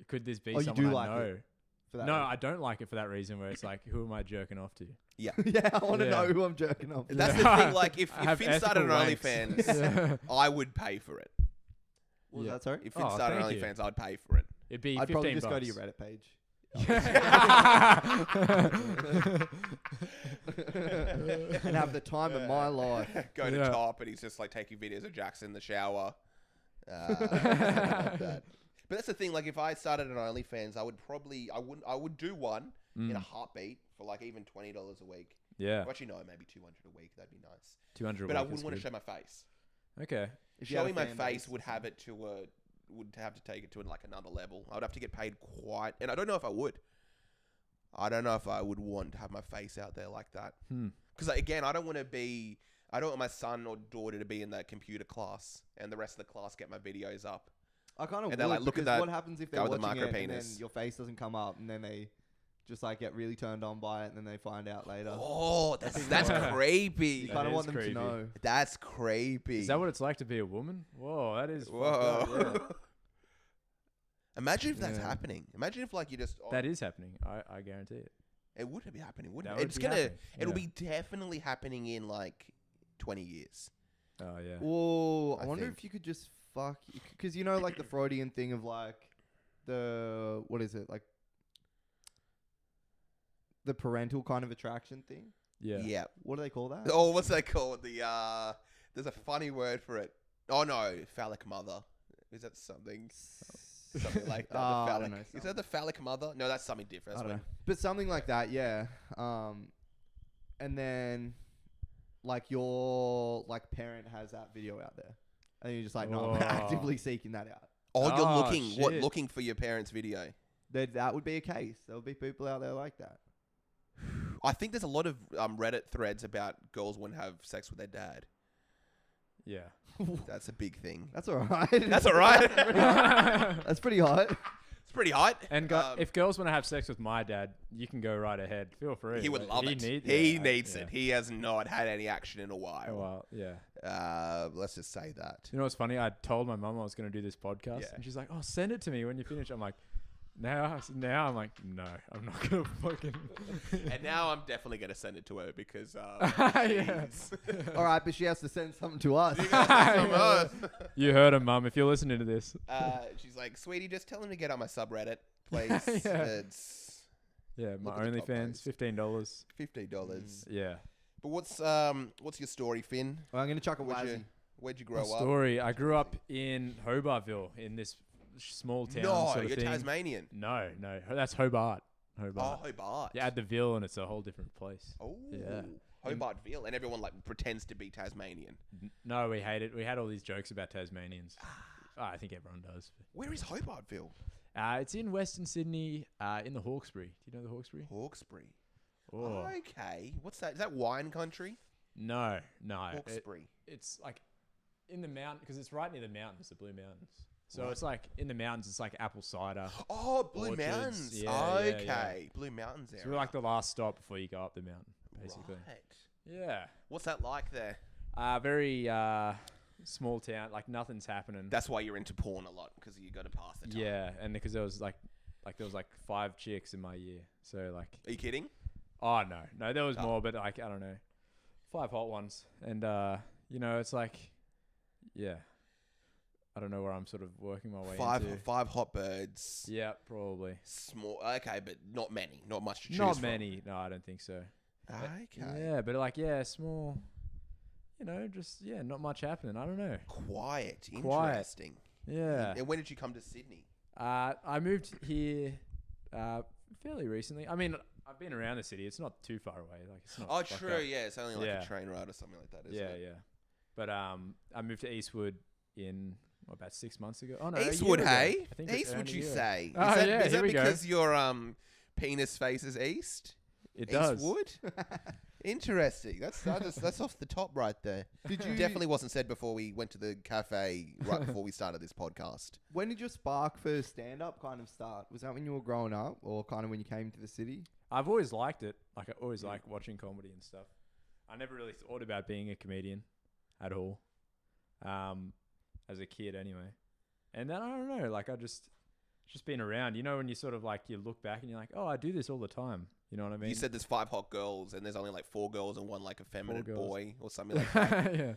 could this be someone I know? No, I don't like it for that reason where it's like, who am I jerking off to? Yeah. Yeah, I want to know who I'm jerking off to. That's the thing. Like, if Finn started an OnlyFans, I would pay for it. What was that, sorry? If Finn started an OnlyFans, I'd pay for it. It'd be I'd $15. probably just go to your Reddit page. And have the time of my life. Go to top and he's just like taking videos of Jackson in the shower. Like that. But that's the thing. Like, if I started an OnlyFans, I would do one in a heartbeat for like even $20 a week. Yeah. Well, actually, no, maybe $200 a week. That'd be nice. 200 a week. But I wouldn't want to show my face. Okay. Showing my face would have to take it to like another level. I would have to get paid quite, and I don't know if I would. I don't know if I would want to have my face out there like that. Because again, I don't want my son or daughter to be in that computer class and the rest of the class get my videos up. I kind of would, like, look at that. What happens if they're watching it and then your face doesn't come up and then they just like get really turned on by it and then they find out later? Oh, that's creepy. You kind of want them to know. That's creepy. Is that what it's like to be a woman? Whoa, that is. Whoa. Yeah. Imagine if that's happening. Imagine if like you just... that is happening. I guarantee it. It would be happening, wouldn't it? It'll be definitely happening in like 20 years. Oh, yeah. Whoa, I wonder if you could just fuck... Because you know like the Freudian thing of like the... What is it? Like the parental kind of attraction thing? Yeah. Yeah. What do they call that? Oh, what's that called? There's a funny word for it. Oh no, phallic mother. Is that something like that? I don't know, is that the phallic mother? No, that's something different. I don't know. But something like that, yeah. And then like your like parent has that video out there. And you're just like, no, I'm actively seeking that out. Oh, you're looking for your parents' video. That would be a case. There would be people out there like that. I think there's a lot of Reddit threads about girls wouldn't have sex with their dad. Yeah. That's a big thing. That's all right. That's all right. That's pretty hot. It's pretty hot. And if girls want to have sex with my dad, you can go right ahead. Feel free. He would love it. He needs it. He has not had any action in a while. Yeah. Let's just say that. You know what's funny? I told my mum I was going to do this podcast, and she's like, "Oh, send it to me when you finish." I'm like, Now I'm like, no, I'm not gonna fucking. And now I'm definitely gonna send it to her because Yeah. All right, but she has to send something to us. You gotta send some us. You heard her, Mum. If you're listening to this, She's like, sweetie, just tell him to get on my subreddit, please. Yeah. It's yeah, my Look at the top OnlyFans, post. $15. $15. Yeah. But what's your story, Finn? Well, I'm gonna chuck a Where'd you My grow up? story. I grew up in Hobartville, in this small town. No, sort of you're thing. Tasmanian. No, that's Hobart. Oh, Hobart. Yeah, add the Ville, and it's a whole different place. Oh, Yeah. Hobartville, and everyone like pretends to be Tasmanian. No, we hate it. We had all these jokes about Tasmanians. I think everyone does. Where is Hobartville? It's in Western Sydney, in the Hawkesbury. Do you know the Hawkesbury? Hawkesbury. Oh. Okay. What's that? Is that wine country? No. Hawkesbury. It's like in the mountain, because it's right near the mountains, the Blue Mountains. So it's like in the mountains, it's like apple cider. Oh, Blue orchards. Mountains. Yeah, Okay. yeah. Blue Mountains area. So we're like the last stop before you go up the mountain, basically. Right. Yeah. What's that like there? Very small town, like nothing's happening. That's why you're into porn a lot, because you got to pass the time. Yeah, and because there was like there was like 5 chicks in my year. So like, Are you kidding? oh no, there was Oh. more, but like I don't know, 5 hot ones, and it's like, yeah, I don't know where I'm sort of working my way into. Five hot birds. Yeah, probably. Small. Okay, but not many. Not much to choose Not from. many. No, I don't think so. Okay. Yeah, but like, yeah, small. Just not much happening. I don't know. Quiet. Quiet. Interesting. Yeah. And when did you come to Sydney? I moved here fairly recently. I mean, I've been around the city. It's not too far away. Like it's not. Oh, fucked true. up. Yeah, it's only like Yeah. a train ride or something like that, isn't Yeah, it? yeah. But I moved to Eastwood in about 6 months ago. Oh no, a year Eastwood, ago. hey? I think it's Eastwood, around a you year. say? Oh, yeah, Is that here we go. because your penis faces east? It does. Eastwood? Interesting. That's off the top right there. Did you Definitely wasn't said before we went to the cafe right before we started this podcast. When did your spark for stand-up kind of start? Was that when you were growing up, or kind of when you came to the city? I've always liked it. Like I always liked watching comedy and stuff. I never really thought about being a comedian at all. As a kid anyway. And then I don't know, like just been around. You know when you sort of like you look back and you're like, oh, I do this all the time. You know what I mean? You said there's 5 hot girls and there's only like 4 girls and one like effeminate girls. boy or something like that. yeah.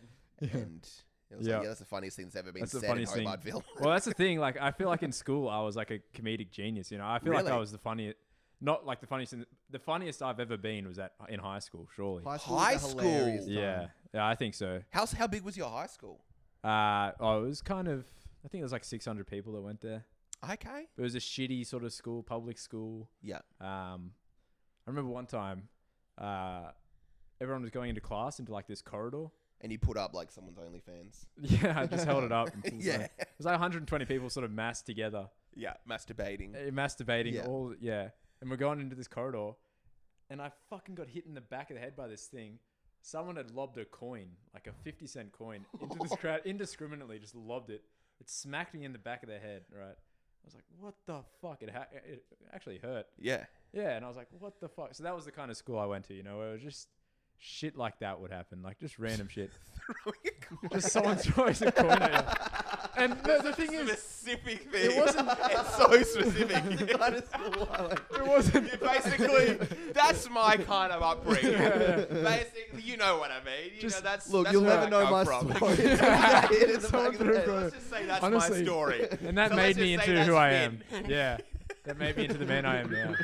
And it was Yeah. like, that's the funniest thing that's ever been That's the said in funniest thing. Hobartville. Well, that's the thing. Like, I feel like in school, I was like a comedic genius. I feel like Really? I was the funniest. Not like the funniest. The funniest I've ever been was in high school. Surely. High school? hilarious time. Yeah, I think so. How big was your high school? It was kind of. I think it was like 600 people that went there. Okay. It was a shitty sort of school, public school. Yeah. I remember one time, everyone was going into class into like this corridor. And you put up like someone's OnlyFans. Yeah, I just held it up. Yeah. It was like 120 people sort of massed together. Yeah. Masturbating. Masturbating, Yeah. And we're going into this corridor, and I fucking got hit in the back of the head by this thing. Someone had lobbed a coin, like a 50-cent coin, into this crowd, indiscriminately, just lobbed it. It smacked me in the back of the head, right? I was like, what the fuck? It actually hurt. Yeah. Yeah, and I was like, what the fuck? So that was the kind of school I went to, where it was just shit like that would happen, like just random shit. Just someone throws a coin at you. And the thing is, specific thing. it wasn't. It's so specific. It wasn't. Basically, that's my kind of upbringing. Yeah. Basically, you know what I mean. You Just- know, that's Look, that's you'll where never I know my come from. story. Hit in the Someone back of the threw a head. coin. Let's just say that's Honestly. my story. And that So made let's me just say into who that's I Finn. am. Yeah. That made me into the man I am now.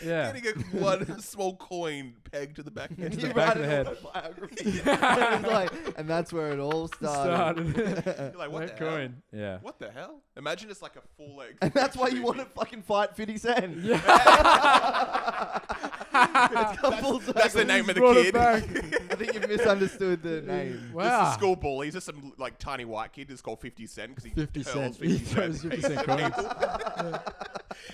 Yeah. Getting a one small coin pegged to the back Into of the the back of the head. It's like, and that's where it all started. You're like, what That the hell? coin. Yeah. What the hell? Imagine it's like a full leg. And that's why you want to fucking fight 50 Cent. Yeah. That's the name of the Brought it kid. back. I think you've misunderstood the name. This is a Wow. school bully. He's just some like tiny white kid who's called 50 Cent because he 50 hurls cents. 50 He throws 50 cent coins.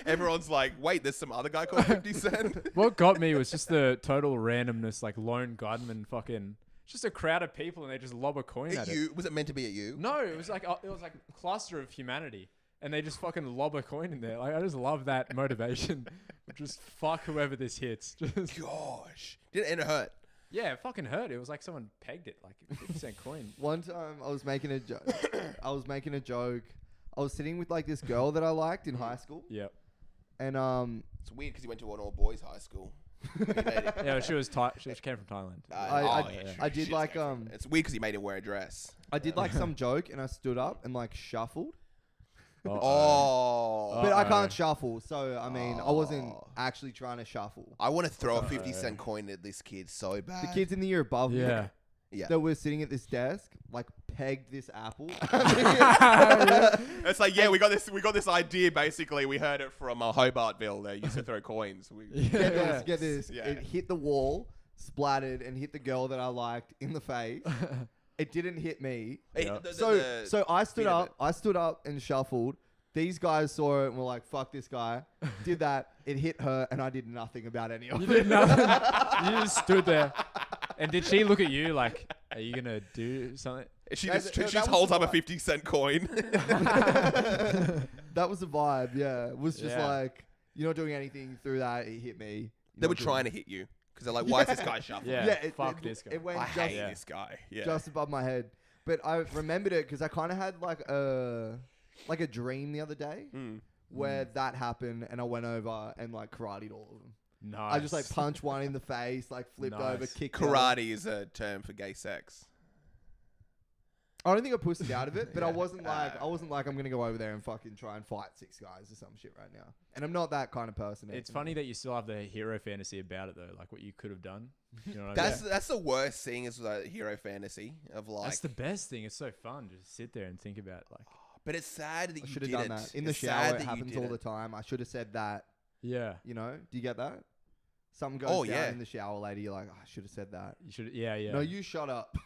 Everyone's like, wait, there's some other guy called 50 Cent. What got me was just the total randomness, like lone gunman fucking. Just a crowd of people and they just lob a coin at At it. you? Was it meant to be at you? No, it was like a cluster of humanity, and they just fucking lob a coin in there. Like I just love that motivation. Just fuck whoever this hits. Just Gosh. Did it hurt? yeah, it fucking hurt. It was like someone pegged it, like a 50-cent coin. One time I was making a joke. I was sitting with like this girl that I liked in high school, Yep. and It's weird because you went to an all boys high school. Yeah, she was she came from Thailand. I did like It's weird because he made him wear a dress. I did like some joke, and I stood up and like shuffled. Oh. But I can't shuffle, so I mean, I wasn't actually trying to shuffle. I want to throw a 50-cent coin at this kid so bad. The kids in the year above me Yeah. that were sitting at this desk, like pegged this apple. It's like, yeah, we got this idea. Basically, we heard it from Hobartville. They used to throw coins. Get this. Yeah. It hit the wall, splattered, and hit the girl that I liked in the face. It didn't hit me. So I stood up. I stood up and shuffled. These guys saw it and were like, "Fuck this guy." Did that. It hit her, and I did nothing about any of it. You did nothing. You just stood there. And did she look at you like, "Are you gonna do something?" She just holds up a 50-cent coin. That was the vibe. Yeah, it was just like, you're not doing anything through that. It hit me. They were trying to hit you because they're like, "Why is this guy shuffling?" Yeah. Fuck this guy. It went I hate this guy. Yeah. just above my head. But I remembered it because I kind of had like a dream the other day where that happened, and I went over and like karate'd all of them. Nice. I just like punched one in the face, like flipped over, kicked Karate is a term for gay sex. I don't think I pushed it out of it, but I wasn't like I'm gonna go over there and fucking try and fight 6 guys or some shit right now. And I'm not that kind of person. It's funny that you still have the hero fantasy about it though, like what you could have done. You know what That's the worst thing is the hero fantasy of like. That's the best thing. It's so fun to just sit there and think about like. But it's sad that you should have done that in the shower. It happens all the time. I should have said that. Yeah. You know? Do you get that? Something goes down in the shower later. You're like, I should have said that. You should. Yeah. Yeah. No, you shut up.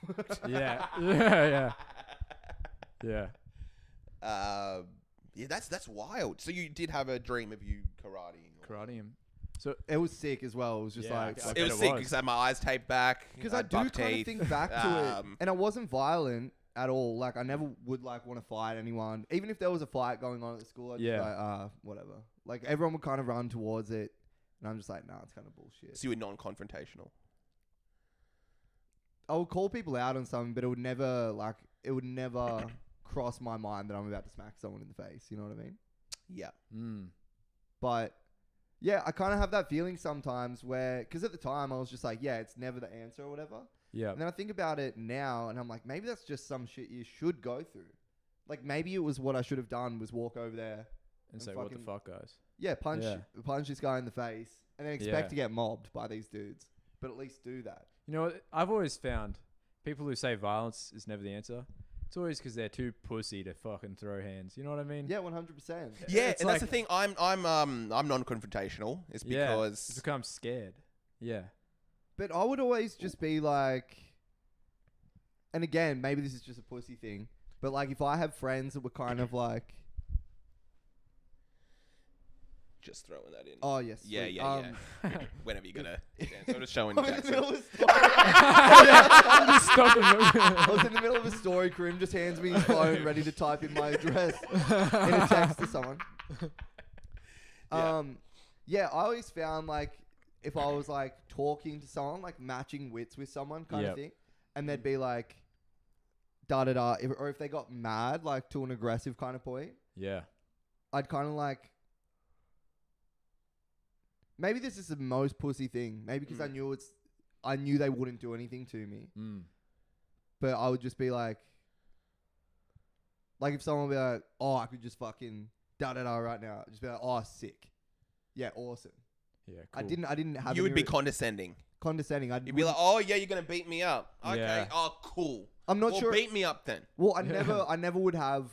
Yeah. Yeah. Yeah. Yeah, that's wild. So you did have a dream of you Karate him. So it was sick as well. It was just it was sick because I had my eyes taped back. Because I do kind of think back to it, and I wasn't violent at all. Like I never would like want to fight anyone, even if there was a fight going on at the school. I'd just like, whatever. Like everyone would kind of run towards it, and I'm just like, nah, it's kind of bullshit. So you were non-confrontational. I would call people out on something, but it would never cross my mind that I'm about to smack someone in the face. You know what I mean? Yeah. But yeah, I kind of have that feeling sometimes where, because at the time I was just like, yeah, it's never the answer or whatever. Yeah. And then I think about it now and I'm like, maybe that's just some shit you should go through. Like maybe it was what I should have done was walk over there and say, what the fuck, guys? Yeah, punch this guy in the face and then expect to get mobbed by these dudes. But at least do that. You know what? I've always found people who say violence is never the answer. It's always because they're too pussy to fucking throw hands. You know what I mean? Yeah, 100%. Yeah, it's and like, that's the thing. I'm non-confrontational. It's because you become scared. Yeah. But I would always just be like, and again, maybe this is just a pussy thing, but like if I have friends that were kind of like, just throwing that in. Oh yes. Yeah, sweet. yeah. Whenever you're gonna dance, I'm just showing I'm in the Jackson. middle of a story. I'm just stopping. I was in the middle of a story. Karim just hands me his phone, ready to type in my address in a text to someone. Yeah, I always found like if I was like talking to someone, like matching wits with someone, kind of thing, and they'd be like, da da da, or if they got mad, like to an aggressive kind of point. Yeah. I'd kind of like. Maybe this is the most pussy thing. Maybe because I knew they wouldn't do anything to me. But I would just be like if someone would be like, oh, I could just fucking da-da-da right now. I'd just be like, oh, sick. Yeah, awesome. Yeah, cool. I didn't have You would be condescending. Condescending. You'd be like, oh, yeah, you're going to beat me up. Okay. Yeah. Oh, cool. I'm not sure. Beat me up then. Well, I never would have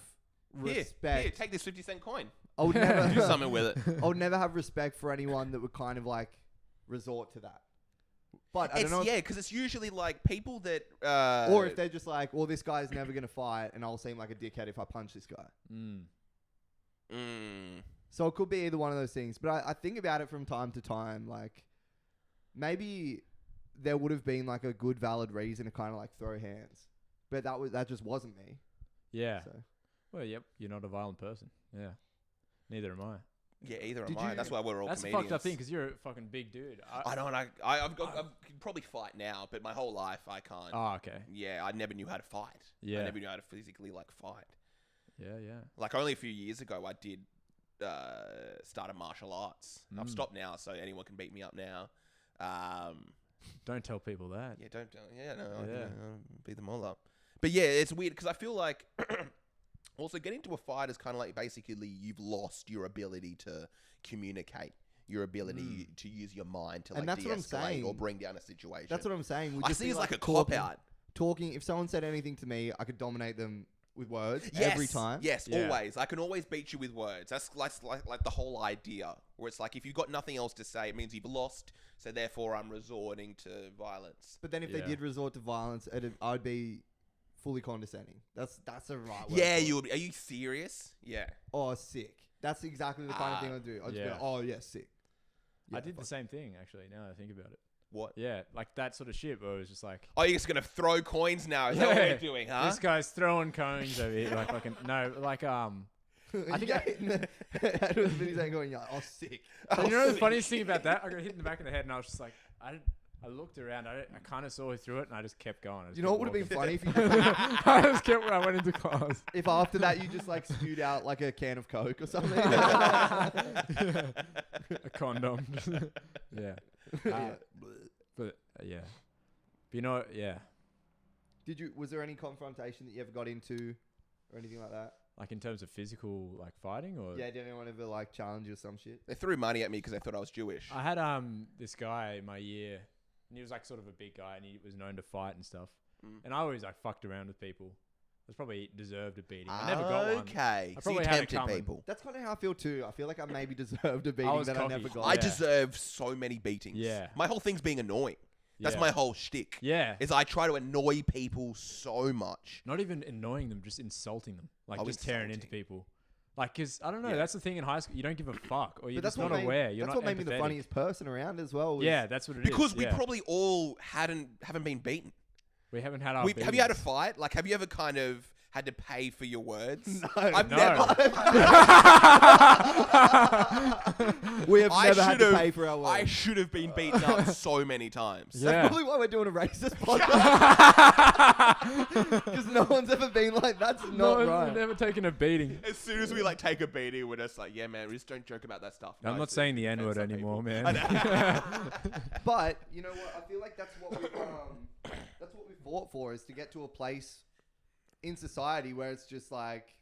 respect. Here, take this 50-cent coin. I would never do something with it. I would never have respect for anyone that would kind of like resort to that. But I don't know. Yeah, because it's usually like people that. Or if they're just like, well, this guy's never going to fight and I'll seem like a dickhead if I punch this guy. So it could be either one of those things. But I think about it from time to time. Like maybe there would have been like a good valid reason to kind of like throw hands. But that just wasn't me. Yeah. So. Well, yep. You're not a violent person. Yeah. Neither am I. Yeah, either am I. That's why we're all That's comedians. a fucked up thing because you're a fucking big dude. I can probably fight now, but my whole life I can't. Oh, okay. Yeah, I never knew how to fight. Yeah. I never knew how to physically like fight. Yeah, yeah. Like only a few years ago, I did start a martial arts. I've stopped now, so anyone can beat me up now. Don't tell people that. Yeah, don't. Yeah, no, I'll beat them all up. But yeah, it's weird because I feel like also getting into a fight is kind of like basically you've lost your ability to communicate, your ability to use your mind to like de-escalate or bring down a situation. That's what I'm saying. I see it's like a cop-out. Talking, if someone said anything to me, I could dominate them with words every time. Yes, always. I can always beat you with words. That's like the whole idea. Where it's like if you've got nothing else to say, it means you've lost. So therefore, I'm resorting to violence. But then if they did resort to violence, I'd be fully condescending. That's the right word. Yeah, you would. Are you serious? Yeah. Oh, sick. That's exactly the kind of thing I'd do. I'd just be like, oh yeah, sick. Yeah, I did the same thing actually. Now that I think about it. What? Yeah, like that sort of shit where it was just like... Oh, you're just going to throw coins now? Is that what you're doing, huh? This guy's throwing coins over here. Like fucking... No, like... I think it was Vinny's going, yeah, oh, sick. You know the funniest thing about that? I got hit in the back of the head and I was just like... I looked around. I kind of saw through it and I just kept going. You know what would have been funny if you I went into class. If after that you just like spewed out like a can of Coke or something. A condom. Yeah. But yeah. But you know, yeah. Was there any confrontation that you ever got into or anything like that? Like in terms of physical like fighting or? Yeah, did anyone ever like challenge you or some shit? They threw money at me because they thought I was Jewish. I had this guy in my year and he was like sort of a big guy and he was known to fight and stuff. And I always like fucked around with people. I probably deserved a beating. I never got one. Okay. So you tempted people. That's kind of how I feel too. I feel like I maybe deserved a beating that I never got. I deserve so many beatings. Yeah. My whole thing's being annoying. That's my whole shtick. Yeah. Is I try to annoy people so much. Not even annoying them, just insulting them. Like just tearing into people. Like, because, I don't know, that's the thing in high school. You don't give a fuck. Or you're just not aware. You're not That's what made me the funniest person around as well. Yeah, that's what it is. Because we probably all haven't been beaten. We haven't had our Have you had a fight? Like, have you ever kind of had to pay for your words? No. I've No. never. We have never had to pay for our words. I should have been beaten up so many times. Yeah. That's probably why we're doing a racist podcast. Because no one's ever been like, that's not right. We've never taken a beating. As soon as we like take a beating, we're just like, yeah, man, we just don't joke about that stuff. I'm not saying the N-word anymore, man. But you know what? I feel like that's what we fought for, is to get to a place in society where it's just like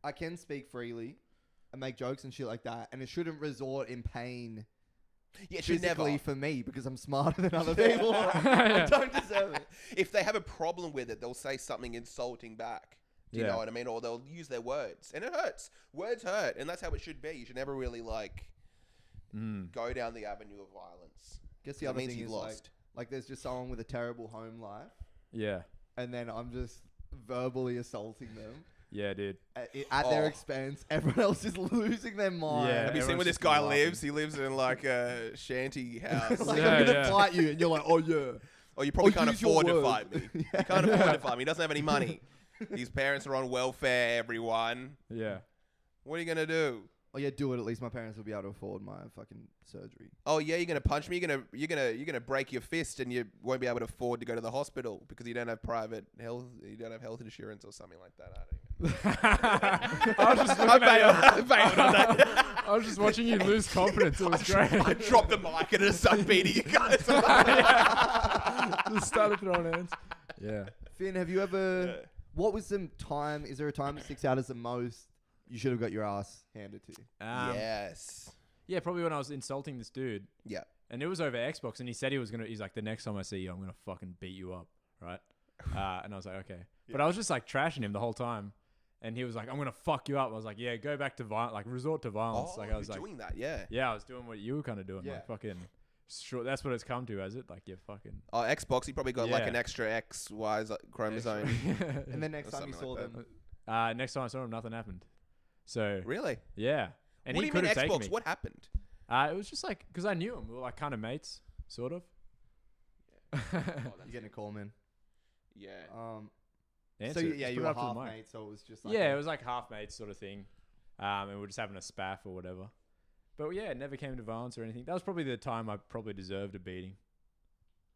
I can speak freely and make jokes and shit like that, and it shouldn't resort in pain. Yeah, physically for me because I'm smarter than other people. I don't deserve it. If they have a problem with it, they'll say something insulting back. Do you know what I mean? Or they'll use their words, and it hurts. Words hurt, and that's how it should be. You should never really like go down the avenue of violence. Guess the other thing is like there's just someone with a terrible home life. Yeah. And then I'm just verbally assaulting them. Yeah, dude. At their expense. Everyone else is losing their mind. Yeah, have you seen where this guy lives? He lives in like a shanty house. Like, I'm going to fight you. And you're like, oh, yeah. Oh, you probably can't afford to fight me. You can't afford to fight me. He doesn't have any money. His parents are on welfare, everyone. Yeah. What are you going to do? Oh yeah, do it. At least my parents will be able to afford my fucking surgery. Oh yeah, you're gonna punch me. You're gonna break your fist, and you won't be able to afford to go to the hospital because you don't have private health. You don't have health insurance or something like that. I was just watching you lose confidence. It was great. I dropped the mic and just started beating you guys. Just started throwing hands. Yeah. Finn, have you ever? What was the time? Is there a time that sticks out as the most? You should have got your ass handed to you. Yes. Yeah, probably when I was insulting this dude. Yeah. And it was over Xbox, and he said he's like, the next time I see you, I'm gonna fucking beat you up, right? And I was like, okay. Yeah. But I was just like trashing him the whole time, and he was like, I'm gonna fuck you up. I was like, yeah, go back to violence, like resort to violence. Oh, like I was like doing that, yeah. Yeah, I was doing what you were kind of doing, like fucking. Sure, that's what it's come to, has it? Like, you fucking. Oh, Xbox, he probably got like an extra XY chromosome. And then next time you saw them. Next time I saw him, nothing happened. So really, yeah. And what he do you mean Xbox? Me. What happened? It was just like because I knew him. We were like kind of mates, sort of. Yeah. You're getting a call, man. Yeah. So yeah, you were half mates, so it was just like it was like half mates sort of thing, and we were just having a spaff or whatever. But yeah, it never came to violence or anything. That was probably the time I probably deserved a beating.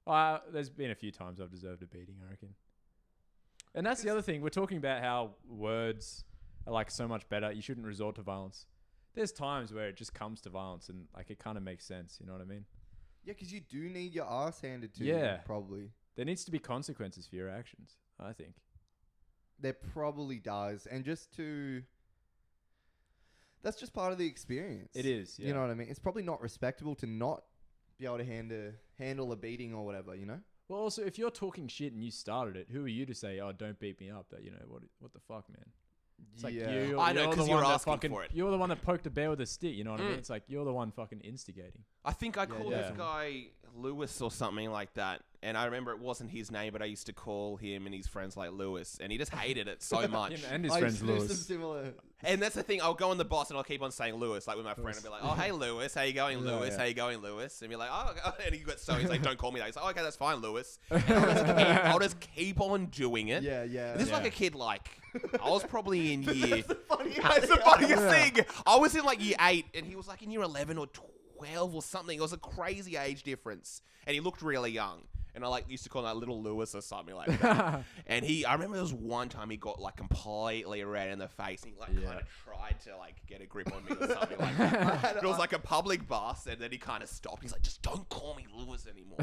There's been a few times I've deserved a beating, I reckon. And that's the other thing. We're talking about how words are like so much better. You shouldn't resort to violence. There's times where it just comes to violence and like it kind of makes sense. You know what I mean? Yeah, because you do need your ass handed to you. Yeah. Probably. There needs to be consequences for your actions, I think. There probably does. And that's just part of the experience. It is. Yeah. You know what I mean? It's probably not respectable to not be able to handle a beating or whatever, you know? Well, also, if you're talking shit and you started it, who are you to say, "Oh, don't beat me up"? That what the fuck, man? It's like I know, because you're asking for it. You're the one that poked a bear with a stick. You know what I mean? It's like you're the one fucking instigating. I think I called this guy Lewis or something like that. And I remember it wasn't his name, but I used to call him and his friends like Lewis. And he just hated it so much. Him and his friends Lewis. And that's the thing. I'll go on the boss and I'll keep on saying Lewis. Like with my friend, I'll be like, "Oh, hey, Lewis. How you going, Lewis? How you going, Lewis?" And be like, "Oh," and he got so he's like, "Don't call me that." He's like, "Oh, okay, that's fine, Lewis." And I'll just keep on doing it. Yeah, yeah. This is like a kid, like, I was probably in year... That's the funniest, that's the funniest thing. I was in like year 8 and he was like in year 11 or 12 or something. It was a crazy age difference. And he looked really young. And I like used to call him like Little Lewis or something like that. And I remember there was one time he got like completely red in the face. And he like kind of tried to like get a grip on me or something like that. But it was like a public bus, and then he kind of stopped. He's like, "Just don't call me Lewis anymore."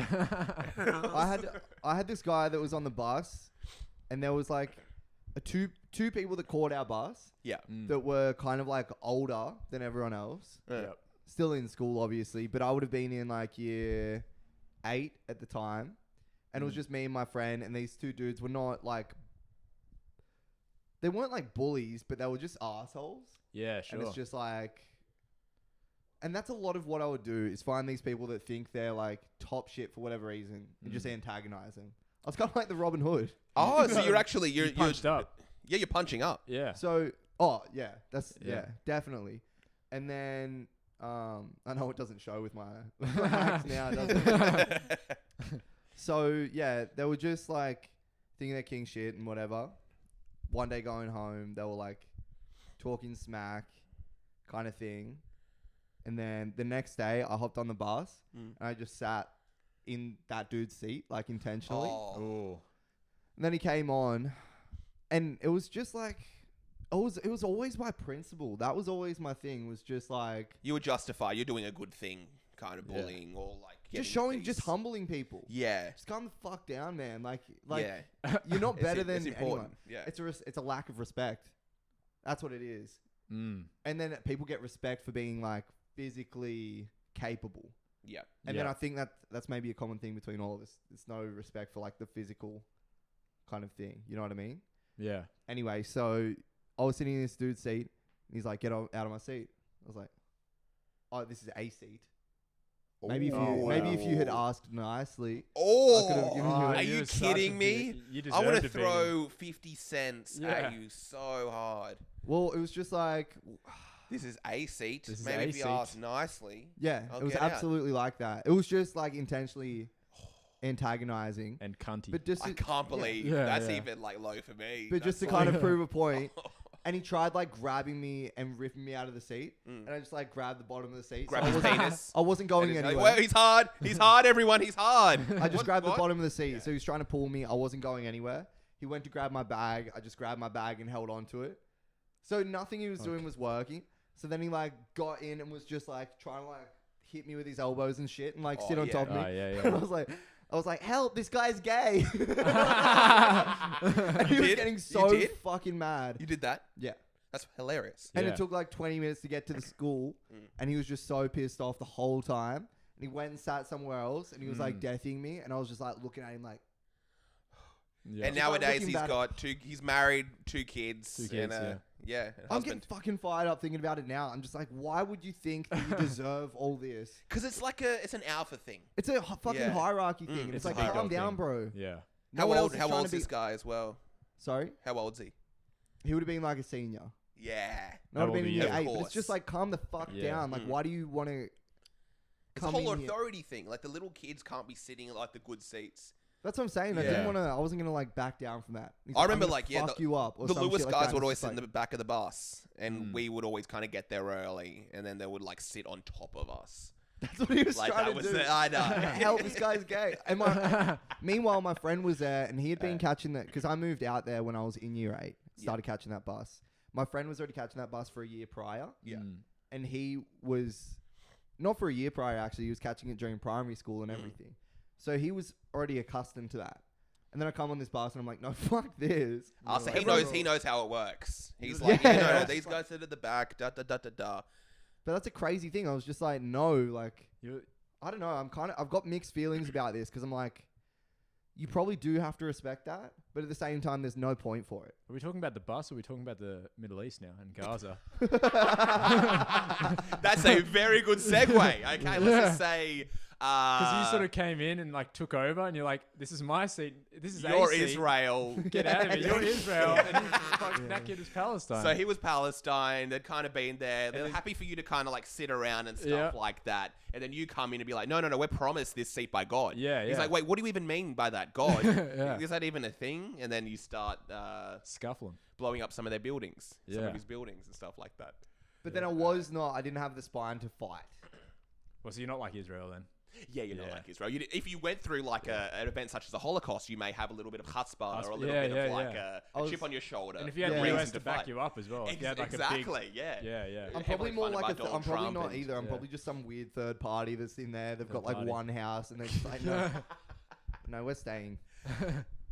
I had this guy that was on the bus, and there was like two people that caught our bus. Yeah. That were kind of like older than everyone else. Yeah. Still in school, obviously, but I would have been in like year 8 at the time, and it was just me and my friend, and these two dudes were not like, they weren't like bullies, but they were just assholes. Yeah, sure. And it's just like, and that's a lot of what I would do, is find these people that think they're like top shit for whatever reason and just antagonize them. I was kind of like the Robin Hood. Oh, so you're actually you're punched up. Yeah, you're punching up. Yeah. So, definitely. And then I know it doesn't show with my axe now, does it? So yeah, they were just like thinking they're king shit and whatever. One day going home, they were like talking smack kind of thing. And then the next day I hopped on the bus and I just sat in that dude's seat, like intentionally. Oh. And then he came on, and it was just like, it was always my principle. That was always my thing, was just like, you would justify you're doing a good thing, kind of bullying or like just showing, just humbling people. Yeah. Just calm the fuck down, man. Like you're not better than anyone. Yeah. It's a lack of respect. That's what it is. Mm. And then people get respect for being like physically capable. Yeah. And then I think that's maybe a common thing between all of us. There's no respect for like the physical kind of thing. You know what I mean? Yeah. Anyway, so I was sitting in this dude's seat. And he's like, "Get out of my seat." I was like, "Oh, this is a seat." Maybe if you had asked nicely, I could have given you. Are you kidding me? I want to throw 50 cents at you so hard. Well, it was just like, this is a seat. Maybe if you ask nicely. Yeah, it was absolutely like that. It was just like intentionally antagonizing and cunty. But just I can't believe that's even like low for me. But just to kind of prove a point. And he tried like grabbing me and ripping me out of the seat. And I just like grabbed the bottom of the seat. Grab his penis. I wasn't going anywhere. Like, well, he's hard. He's hard, everyone. He's hard. I just grabbed the bottom of the seat. Yeah. So he was trying to pull me. I wasn't going anywhere. He went to grab my bag. I just grabbed my bag and held on to it. So nothing he was doing was working. So then he like got in and was just like trying to like hit me with his elbows and shit and like sit on top of me. And I was like, "Help, this guy's gay." And he was getting so fucking mad. You did that? Yeah. That's hilarious. And it took like 20 minutes to get to the school. And he was just so pissed off the whole time. And he went and sat somewhere else. And he was like deathing me. And I was just like looking at him like. Yeah. And nowadays he's married, 2 kids. And a I'm getting fucking fired up thinking about it now. I'm just like, why would you think that you deserve all this? Because it's like it's an alpha thing. It's a fucking hierarchy thing. And it's like, calm down, bro. Yeah. How old's this guy as well? Sorry? How old's he? He would have been like a senior. Yeah. Not would have been in year 8. But it's just like, calm the fuck down. Like, why do you want to come in? It's a whole authority thing. Like, the little kids can't be sitting in like the good seats. That's what I'm saying. I wasn't going to like back down from that. I remember like, fuck you up. Or the Lewis like guys would always sit in the back of the bus. And we would always kind of get there early. And then they would like sit on top of us. That's what he was like, trying to do. I know. Help, this guy's gay. And meanwhile, my friend was there and he had been catching that because I moved out there when I was in year 8. Started catching that bus. My friend was already catching that bus for a year prior. Yeah. And he was, not for a year prior actually, he was catching it during primary school and everything. So he was already accustomed to that. And then I come on this bus and I'm like, no, fuck this. So he knows how it works. He's like, no, these guys sit at the back, da. But that's a crazy thing. I was just like, no, like, I don't know. I've got mixed feelings about this because I'm like, you probably do have to respect that, but at the same time, there's no point for it. Are we talking about the bus or are we talking about the Middle East now and Gaza? That's a very good segue. Okay, let's just say... Because you sort of came in and like took over and you're like, this is my seat. This is your seat. Israel. Get out of it. You're Israel. And that kid is Palestine. So he was Palestine. They'd kind of been there. They're happy for you to kind of like sit around and stuff like that. And then you come in and be like, no, we're promised this seat by God. Yeah. He's like, wait, what do you even mean by that? God? Is that even a thing? And then you start scuffling, blowing up some of their buildings, some of his buildings and stuff like that. But then I didn't have the spine to fight. Well, so you're not like Israel then? Yeah, you're not like Israel. If you went through like an event such as the Holocaust, you may have a little bit of chutzpah or a little bit of like a chip on your shoulder. And if you had the US to back you up as well. Exactly, I'm probably more like I'm probably not either. I'm probably just some weird third party that's in there. They've got like one house and they're just like, no, we're staying.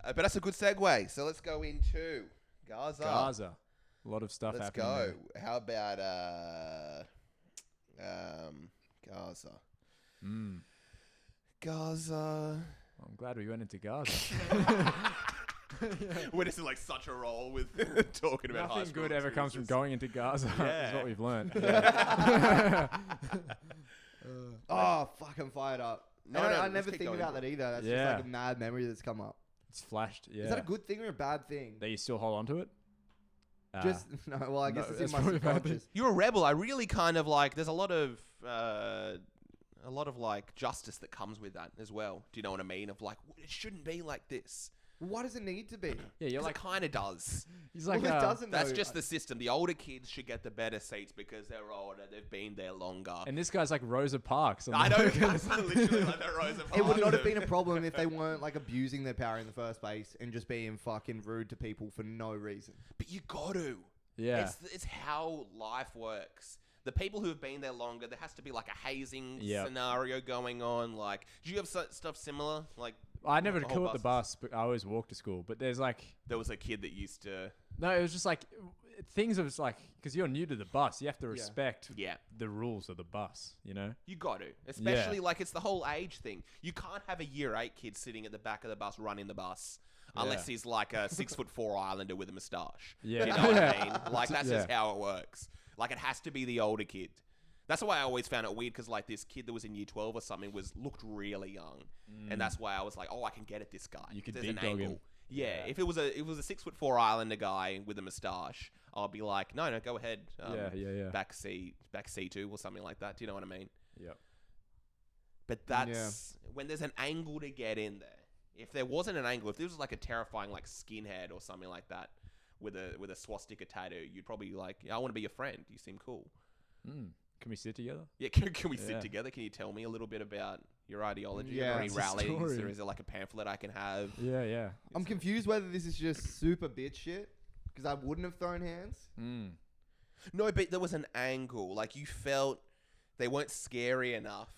But that's a good segue. So let's go into Gaza. A lot of stuff happening. Let's go. How about Gaza? Gaza. I'm glad we went into Gaza. We're just in like such a role with talking about nothing good ever comes from going into Gaza. Is what we've learned. Oh fuck! I'm fired up. I never think about that either. That's just like a mad memory that's come up. It's flashed. Yeah. Is that a good thing or a bad thing? That you still hold on to it? Just no. Well, I guess it's in my subconscious. You're a rebel. I really kind of like. There's a lot of like justice that comes with that as well. Do you know what I mean? Of like, it shouldn't be like this. Why does it need to be? Yeah, you're like, kind of does. He's like, it doesn't. That's just the system. The older kids should get the better seats because they're older. They've been there longer. And this guy's like Rosa Parks. I know. Guys are literally like the Rosa Parks. It would not have been a problem if they weren't like abusing their power in the first place and just being fucking rude to people for no reason. But you got to. Yeah. It's how life works. The people who have been there longer, there has to be like a hazing scenario going on. Like, do you have stuff similar? Like, I never caught the bus, but I always walked to school. But there's like... There was a kid that used to... No, it was just like... Things of like... Because you're new to the bus. You have to respect the rules of the bus, you know? You got to. Especially like it's the whole age thing. You can't have a year 8 kid sitting at the back of the bus running the bus. Unless he's like a 6'4" Islander with a moustache. Yeah. You know what I mean? Like, that's just how it works. Like, it has to be the older kid. That's why I always found it weird, because like this kid that was in year 12 or something looked really young, and that's why I was like, oh, I can get at this guy. You could there's big an dog angle. him. Yeah, if it was a 6'4" Islander guy with a moustache, I'll be like, no, go ahead. Back C2 or something like that. Do you know what I mean? Yep. But that's when there's an angle to get in there. If there wasn't an angle, if this was like a terrifying like skinhead or something like that with a swastika tattoo, you'd probably be like, I want to be your friend. You seem cool. Can we sit together? Yeah, can we sit together? Can you tell me a little bit about your ideology? Yeah, or any rallies? Or is there like a pamphlet I can have? Yeah. I'm confused whether this is just super bitch shit, because I wouldn't have thrown hands. No, but there was an angle. Like, you felt they weren't scary enough.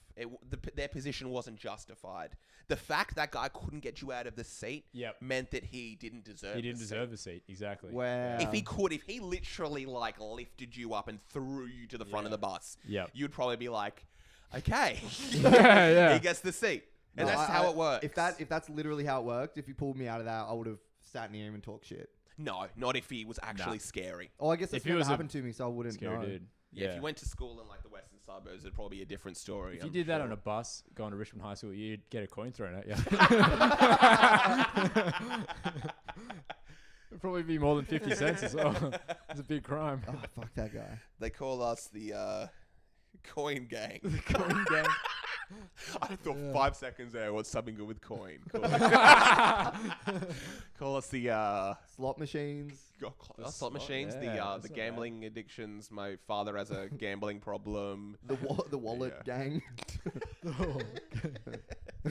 Their position wasn't justified. The fact that guy couldn't get you out of the seat meant that he didn't deserve the seat. Exactly. Wow. If he literally like lifted you up and threw you to the front of the bus, you'd probably be like, okay, he gets the seat. And that's how it works. If that's literally how it worked, if he pulled me out of that, I would have sat near him and talked shit. No, not if he was actually scary. Oh, I guess that's never happened to me, so I wouldn't know. Dude. Yeah, if you went to school in like the western suburbs, it'd probably be a different story. If you did that on a bus going to Richmond High School, you'd get a coin thrown at you. It'd probably be more than 50 cents as well. It's a big crime. Oh, fuck that guy. They call us the coin gang. The coin gang. I thought 5 seconds there was something good with coin. Call us the slot machines. Slot machines. The gambling addictions. My father has a gambling problem. The wallet gang.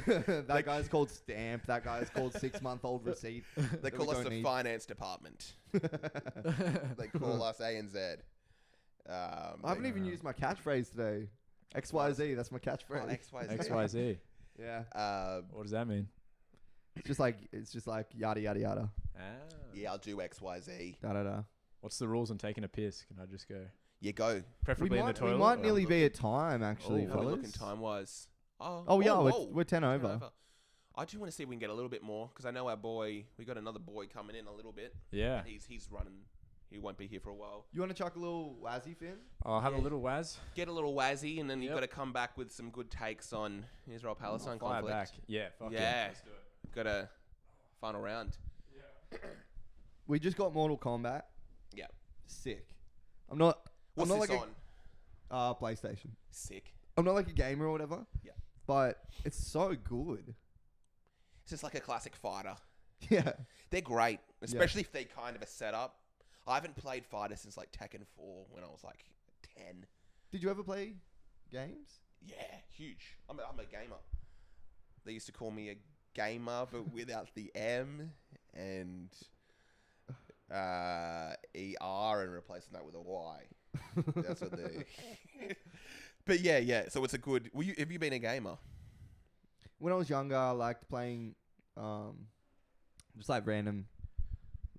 That guy's called Stamp. That guy's called 6-month-old receipt. They call us the finance department. They call us ANZ. I haven't even used my catchphrase today. XYZ, that's my catchphrase. Oh, XYZ. XYZ. Yeah. What does that mean? It's just like yada yada yada. Yeah, I'll do XYZ. Da da da. What's the rules on taking a piss? Can I just go? Yeah, go. Preferably in the toilet. We might nearly be at time, actually, What are we fellas. looking time-wise? We're 10 over. I do want to see if we can get a little bit more, because I know we got another boy coming in a little bit. Yeah. He's running. He won't be here for a while. You want to chuck a little wazzy, Finn? I'll have a little waz. Get a little wazzy, and then you've got to come back with some good takes on Israel-Palestine conflict. Back. Yeah, fuck yeah. Let's do it. Got a final round. Yeah. We just got Mortal Kombat. Yeah. Sick. I'm not What's like this on? PlayStation. Sick. I'm not like a gamer or whatever. Yeah. But it's so good. It's just like a classic fighter. Yeah. They're great, especially if they kind of are set up. I haven't played fighter since like Tekken 4 when I was like 10. Did you ever play games? Yeah, huge. I'm a gamer. They used to call me a gamer, but without the M and ER and replacing that with a Y. That's what they. But yeah. So it's a good. Have you been a gamer? When I was younger, I liked playing, just like random,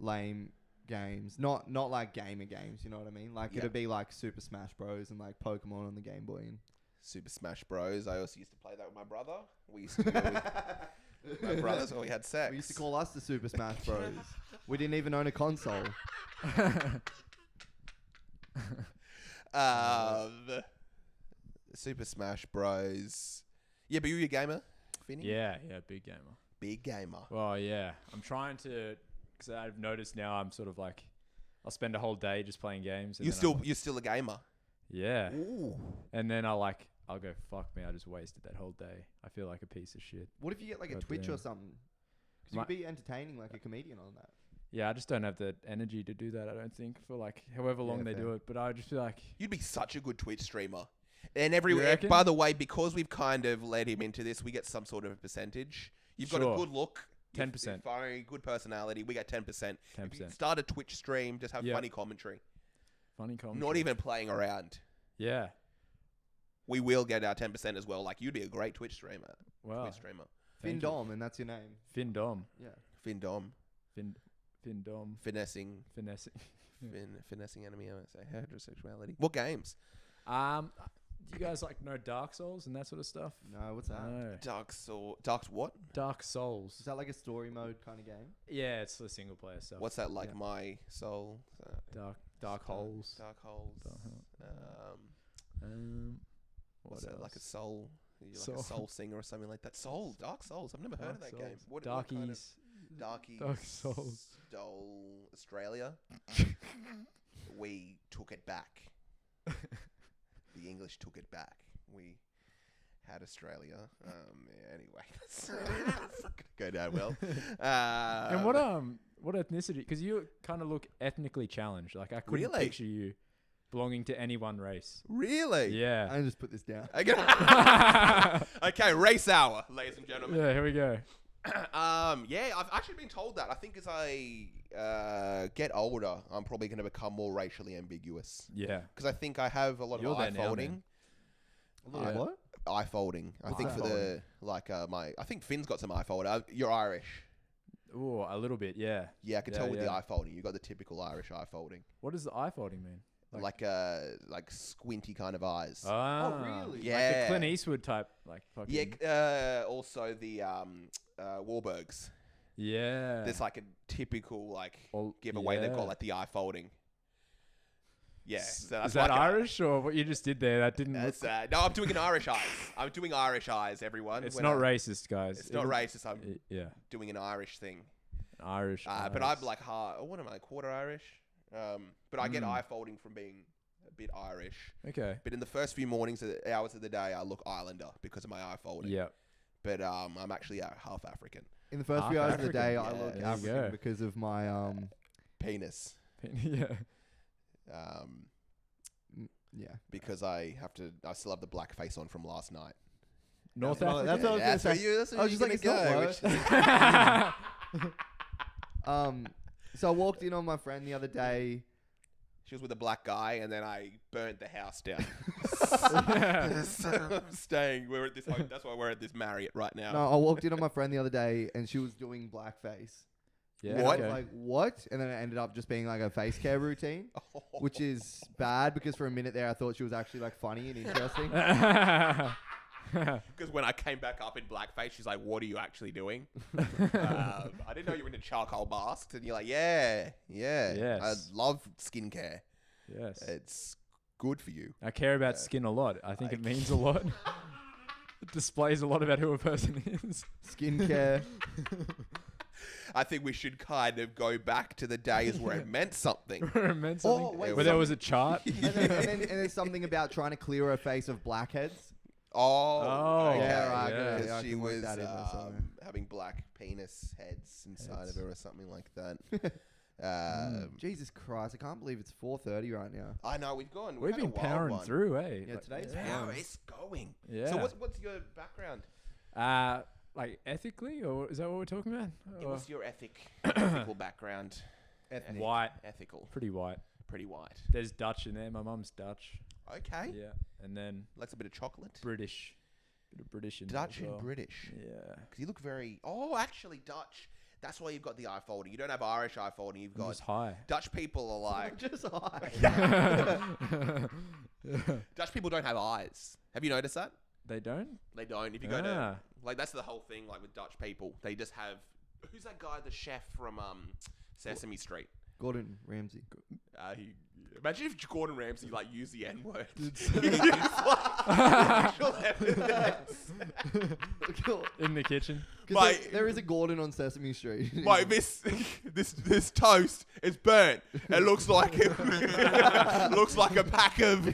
lame games. Not like gamer games. You know what I mean? Like it'd be like Super Smash Bros. And like Pokemon on the Game Boy. And Super Smash Bros. I also used to play that with my brother. We used to go with my brothers when we had sex. We used to call us the Super Smash Bros. We didn't even own a console. Super Smash Bros. Yeah, but you a gamer, Finny? Yeah, big gamer. Big gamer. Well, yeah. I'm trying to, because I've noticed now I'm sort of like, I'll spend a whole day just playing games. And You're still a gamer? Yeah. Ooh. And then I'll go, fuck me, I just wasted that whole day. I feel like a piece of shit. What if you get like a Twitch or something? Because you could be entertaining like a comedian on that. Yeah, I just don't have the energy to do that, I don't think, for like however long they do it. But I just feel like... You'd be such a good Twitch streamer. And by the way, because we've kind of led him into this, we get some sort of a percentage. You've got a good look. 10%. Funny, good personality. We get 10%. 10%. If you start a Twitch stream, just have funny commentary. Funny commentary. Not even playing around. Yeah. We will get our 10% as well. Like, you'd be a great Twitch streamer. Wow. Twitch streamer. Finn Dom, and that's your name. Finn Dom. Yeah. Finn Dom. Finn Dom. Finessing. Finessing enemy. I would say heterosexuality. What games? Do you guys know Dark Souls and that sort of stuff? No, what's that? No. Dark what? Dark Souls. Is that like a story mode kind of game? Yeah, it's the single player stuff. What's that like? My Soul. Dark Holes. Dark Holes. What's that like a soul? You're like a soul singer or something like that. Dark Souls. I've never heard of that game. What kind of Darkies. Dark Souls. Stole Australia. We took it back. The English took it back. We had Australia. Anyway, that's not gonna go down well. And what ethnicity? Because you kind of look ethnically challenged. Like I couldn't picture you belonging to any one race. Really? Yeah. I can just put this down. Okay, race hour, ladies and gentlemen. Yeah, here we go. Yeah, I've actually been told that. I think as I get older, I'm probably going to become more racially ambiguous. Yeah. Because I think I have a lot of eye folding. What? Eye folding. I think for the I think Finn's got some eye folding. You're Irish. Oh, a little bit, yeah. Yeah, I can tell with the eye folding. You got the typical Irish eye folding. What does the eye folding mean? Like squinty kind of eyes. Oh, really? Yeah. Like the Clint Eastwood type, like fucking. Yeah. Also the Wahlbergs. Yeah. There's like a typical giveaway. They've got like the eye folding. Yeah. So that's is that Irish or what you just did there? That didn't look... No, I'm doing an Irish eyes. I'm doing Irish eyes, everyone. It's not racist, guys. It's not racist. I'm yeah. doing an Irish thing. Irish but I'm like what am I, quarter Irish? But I get eye folding from being a bit Irish. Okay. But in the first few hours of the day, I look Islander because of my eye folding. Yeah. But I'm actually half African. In the first few hours of the day, I look African because of my penis. Yeah. Yeah. Because I still have the black face on from last night. North That's what I Africa. was gonna say. That's I was just like, it's not worse. So I walked in on my friend the other day. She was with a black guy, and then I burnt the house down. So I'm staying. We're at this. That's why we're at this Marriott right now. No, I walked in on my friend the other day, and she was doing blackface. Yeah. What? I was like, what? And then it ended up just being like a face care routine, which is bad because for a minute there I thought she was actually like funny and interesting. Because when I came back up in blackface, she's like, "What are you actually doing?" I didn't know you were into charcoal masks, and you're like, "Yeah, Yes. I love skincare. Yes. It's good for you." I care about skin a lot. I think it means a lot. It displays a lot about who a person is. Skincare. I think we should kind of go back to the days where it meant something. Where it meant something. Oh, wait, where there was a chart. and there's something about trying to clear her face of blackheads. Oh, okay. Yeah, right. yeah. Yeah, Because I she can work was that in there somewhere. having black penis heads inside Heads. of her or something like that. Jesus Christ, I can't believe it's 4:30 right now. I know we've gone. We've had been a wild powering one. through, eh? Yeah, today's How fun. it's going. Yeah. So what's your background? Like ethically, or is that what we're talking about? Or What's your ethical background? Ethnic. white, Ethical. pretty white. Pretty white. There's Dutch in there. My mum's Dutch. Okay. Yeah, and then Likes a bit of chocolate. British, bit of British in there Dutch as well. and British. Yeah. Because you look very... Oh, actually, Dutch. That's why you've got the eye folding. You don't have Irish eye folding. You've I'm got... just high. Dutch people are like... Just high. Dutch people don't have eyes. Have you noticed that? They don't. They don't. If you go to... Ah. Like, that's the whole thing, like, with Dutch people. They just have... Who's that guy, the chef from Sesame Street? Gordon Ramsay. Imagine if Gordon Ramsay, like, used the N-word. Actual evidence. In the kitchen. Mate, there is a Gordon on Sesame Street. Mate, this toast is burnt. It looks like looks like a pack of.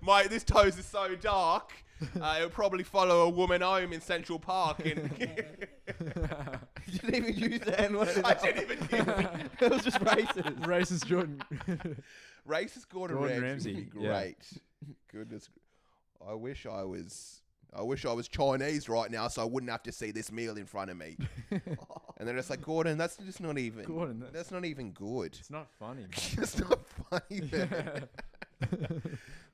Mate, this toast is so dark. It'll probably follow a woman home in Central Park. And You didn't even use the N-word. I didn't even use it. It was just racist. Racist Jordan. Racist Gordon Ramsay would be yeah. great. Goodness, I wish I was Chinese right now, so I wouldn't have to see this meal in front of me. And then it's like, Gordon, that's just not even. Gordon, that's not even good. It's not funny. Man. It's not funny. Man.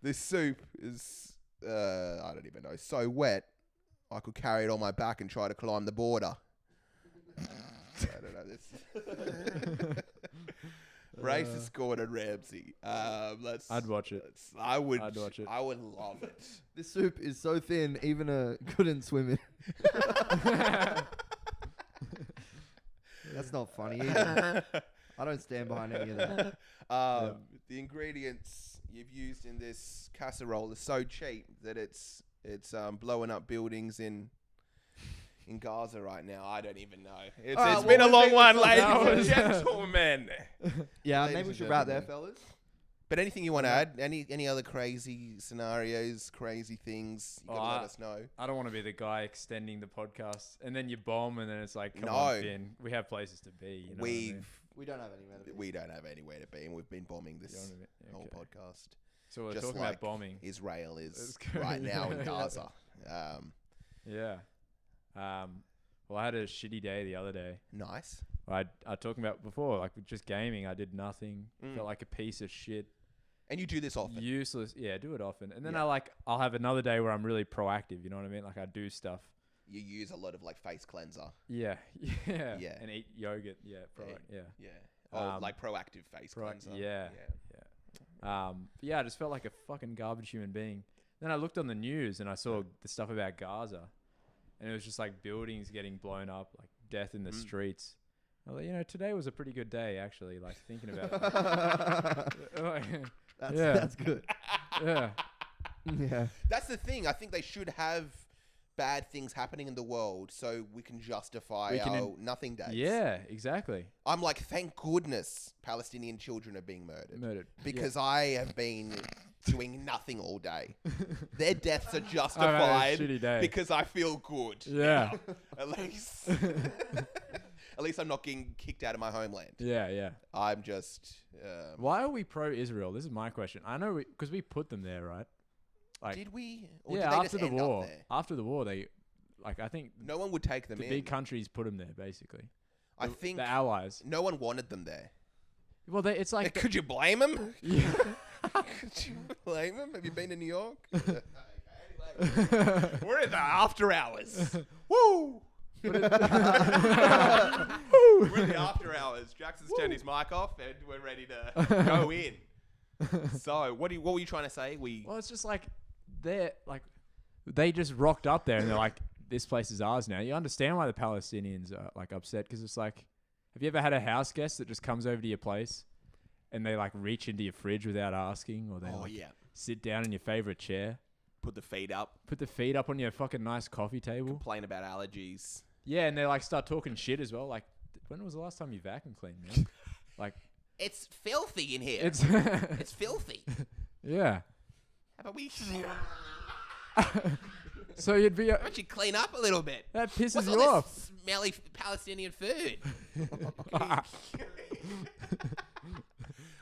This soup is, I don't even know, so wet. I could carry it on my back and try to climb the border. I don't know this. Racist Gordon Ramsay. I'd watch it. I'd watch it. I would love it. This soup is so thin, even a couldn't swim in. That's not funny either. I don't stand behind any of that. The ingredients you've used in this casserole is so cheap that it's blowing up buildings in Gaza right now. I don't even know. It's been a long one, ladies and gentlemen. Yeah, Ladies maybe we and should wrap there, gentlemen. fellas. But anything you want to add? Any other crazy scenarios, crazy things? You gotta let us know. I don't want to be the guy extending the podcast, and then you bomb, and then it's like, come No. on, Finn. We have places to be. You know what I mean? We don't have anywhere to be. We don't have anywhere to be, and we've been bombing this You know what I mean? whole Okay. podcast. So we're just talking like about bombing. Israel That's is good. right now in Yeah. Gaza. Yeah. Well, I had a shitty day the other day. Nice. I talking about before, like with just gaming. I did nothing. Mm. Felt like a piece of shit. And you do this often. Useless. Yeah, do it often. And then Yeah. I'll have another day where I'm really proactive. You know what I mean? Like I do stuff. You use a lot of like face cleanser. Yeah. Yeah. Yeah. And eat yogurt. Yeah. Yeah. Yeah. Oh, Um, like proactive face cleanser. yeah. Yeah, I just felt like a fucking garbage human being. Then I looked on the news and I saw the stuff about Gaza, and it was just like buildings getting blown up, like death in the streets. I was like, today was a pretty good day actually. Like thinking about it. That's good. Yeah. Yeah. That's the thing. I think they should have bad things happening in the world so we can justify our nothing days. Yeah, exactly. I'm like, thank goodness Palestinian children are being murdered. Because Because I have been doing nothing all day. Their deaths are I've had a justified shitty day. because I feel good. Yeah. At least. At least I'm not getting kicked out of my homeland. Yeah. I'm just... Why are we pro-Israel? This is my question. I know because we put them there, right? Like, did we? Or yeah, did they after just the end up war. there? After the war, they, like, I think No one would take them the in. big countries put them there, basically. I think the Allies. no one wanted them there. Well, it's like Could you blame them? yeah. Could you blame them? Have you been to New York? Okay, anyway, we're in the after hours. Woo! We're in the after hours. Jackson's turned his mic off, and we're ready to go in. So, what were you trying to say? Well, it's just like they just rocked up there, and they're like, "This place is ours now." You understand why the Palestinians are like upset, because it's like, have you ever had a house guest that just comes over to your place, and they like reach into your fridge without asking, or they sit down in your favorite chair, put the feet up on your fucking nice coffee table, complain about allergies. Yeah, and they like start talking shit as well. Like, when was the last time you vacuum cleaned, man? Like, it's filthy in here. It's filthy. Yeah. How about we? So you'd be. Why don't you clean up a little bit? That pisses What's you all off. this smelly Palestinian food.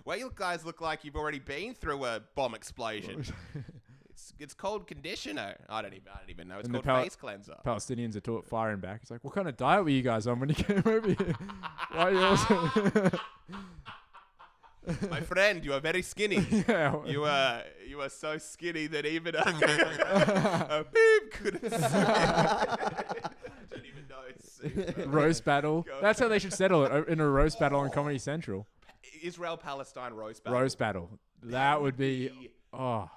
Well, you guys look like you've already been through a bomb explosion. It's called conditioner. I don't even know. It's called face cleanser. Palestinians are firing back. It's like, what kind of diet were you guys on when you came over here? Why are you also? My friend, you are very skinny. Yeah. You are so skinny that even a beep couldn't swim. I don't even know. It's roast battle. That's how they should settle it, in a roast battle on Comedy Central. Israel-Palestine roast battle. Roast battle. That would be. Oh.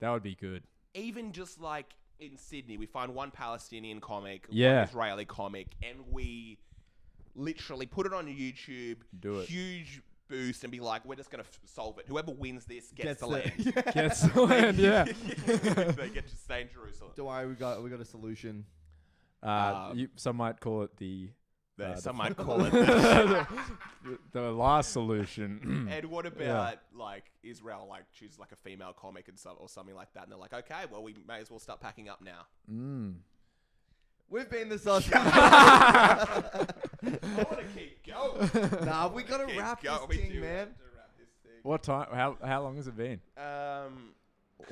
That would be good. Even just like in Sydney, we find one Palestinian comic, one Israeli comic, and we literally put it on YouTube. Do it. Huge boost and be like, we're just going to solve it. Whoever wins this gets the land. Gets the land, yeah. They get to stay in Jerusalem. Don't worry, we got a solution. Some might call it some might call it the last solution. And what about like Israel, like choose like a female comic and or something like that, and they're like, okay, well, we may as well start packing up now. We've been the sausage. I want to keep going. Nah, we gotta wrap this thing, man. What time? How long has it been? An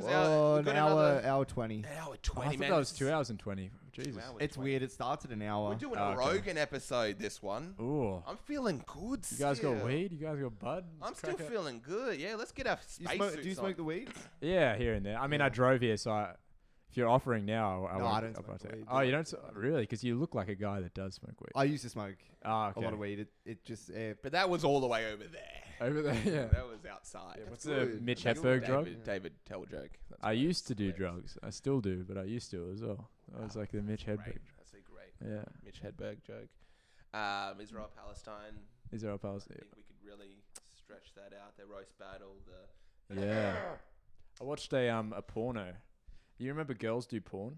hour 20. An hour 20 I thought that was 2 hours and 20. Jesus. It's weird. It starts at an hour. We're doing a Rogan episode, this one. Ooh. I'm feeling good. You guys got weed? You guys got bud? I'm still feeling good. Yeah, let's get our space Do you smoke the weed? Yeah, here and there. I mean, I drove here, so if you're offering now, I don't smoke weed. Oh, you don't? Really? Because you look like a guy that does smoke weed. I used to smoke a lot of weed. It just... But that was all the way over there. Over there, yeah. That was outside. Yeah, what's the Mitch Hedberg drug? David, tell a joke. I used to do drugs. I still do, but I used to as well. I was like the Mitch Hedberg. That's a great Mitch Hedberg joke. Israel-Palestine. Israel-Palestine. I think we could really stretch that out. The roast battle. Yeah. I watched a porno. You remember Girls Do Porn?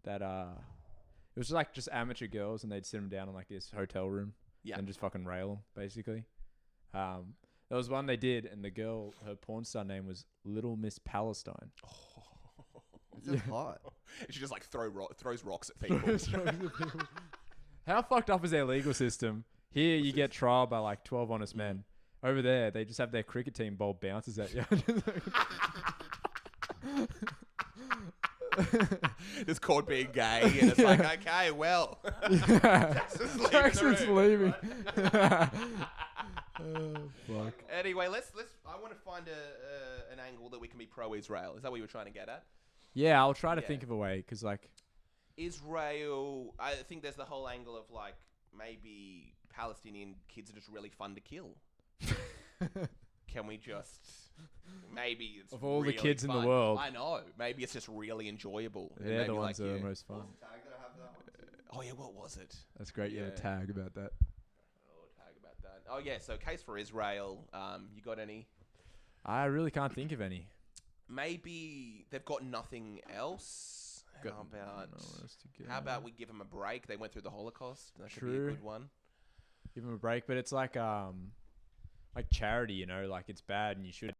That it was like just amateur girls, and they'd sit them down in like this hotel room, and just fucking rail them, basically. There was one they did, and the girl, her porn star name was Little Miss Palestine. It's hot. She just like throws rocks at people. How fucked up is their legal system? Here you get trial by like 12 honest men. Over there, they just have their cricket team bowl bounces at you. Just caught being gay, and it's like, okay, well, Jackson's leaving. Oh, fuck. Anyway, let's. I want to find an angle that we can be pro-Israel. Is that what you were trying to get at? Yeah, I'll try to think of a way, because like Israel, I think there's the whole angle of like maybe Palestinian kids are just really fun to kill. Can we just maybe it's of all really the kids fun. in the world? I know. Maybe it's just really enjoyable. They're the ones that are the most fun. Oh yeah, what was it? That's great. You have a tag about that. Oh yeah, so case for Israel. You got any? I really can't think of any. Maybe they've got nothing else. How about we give them a break? They went through the Holocaust. That could be a good one. Give them a break, but it's like charity, you know, like it's bad and you should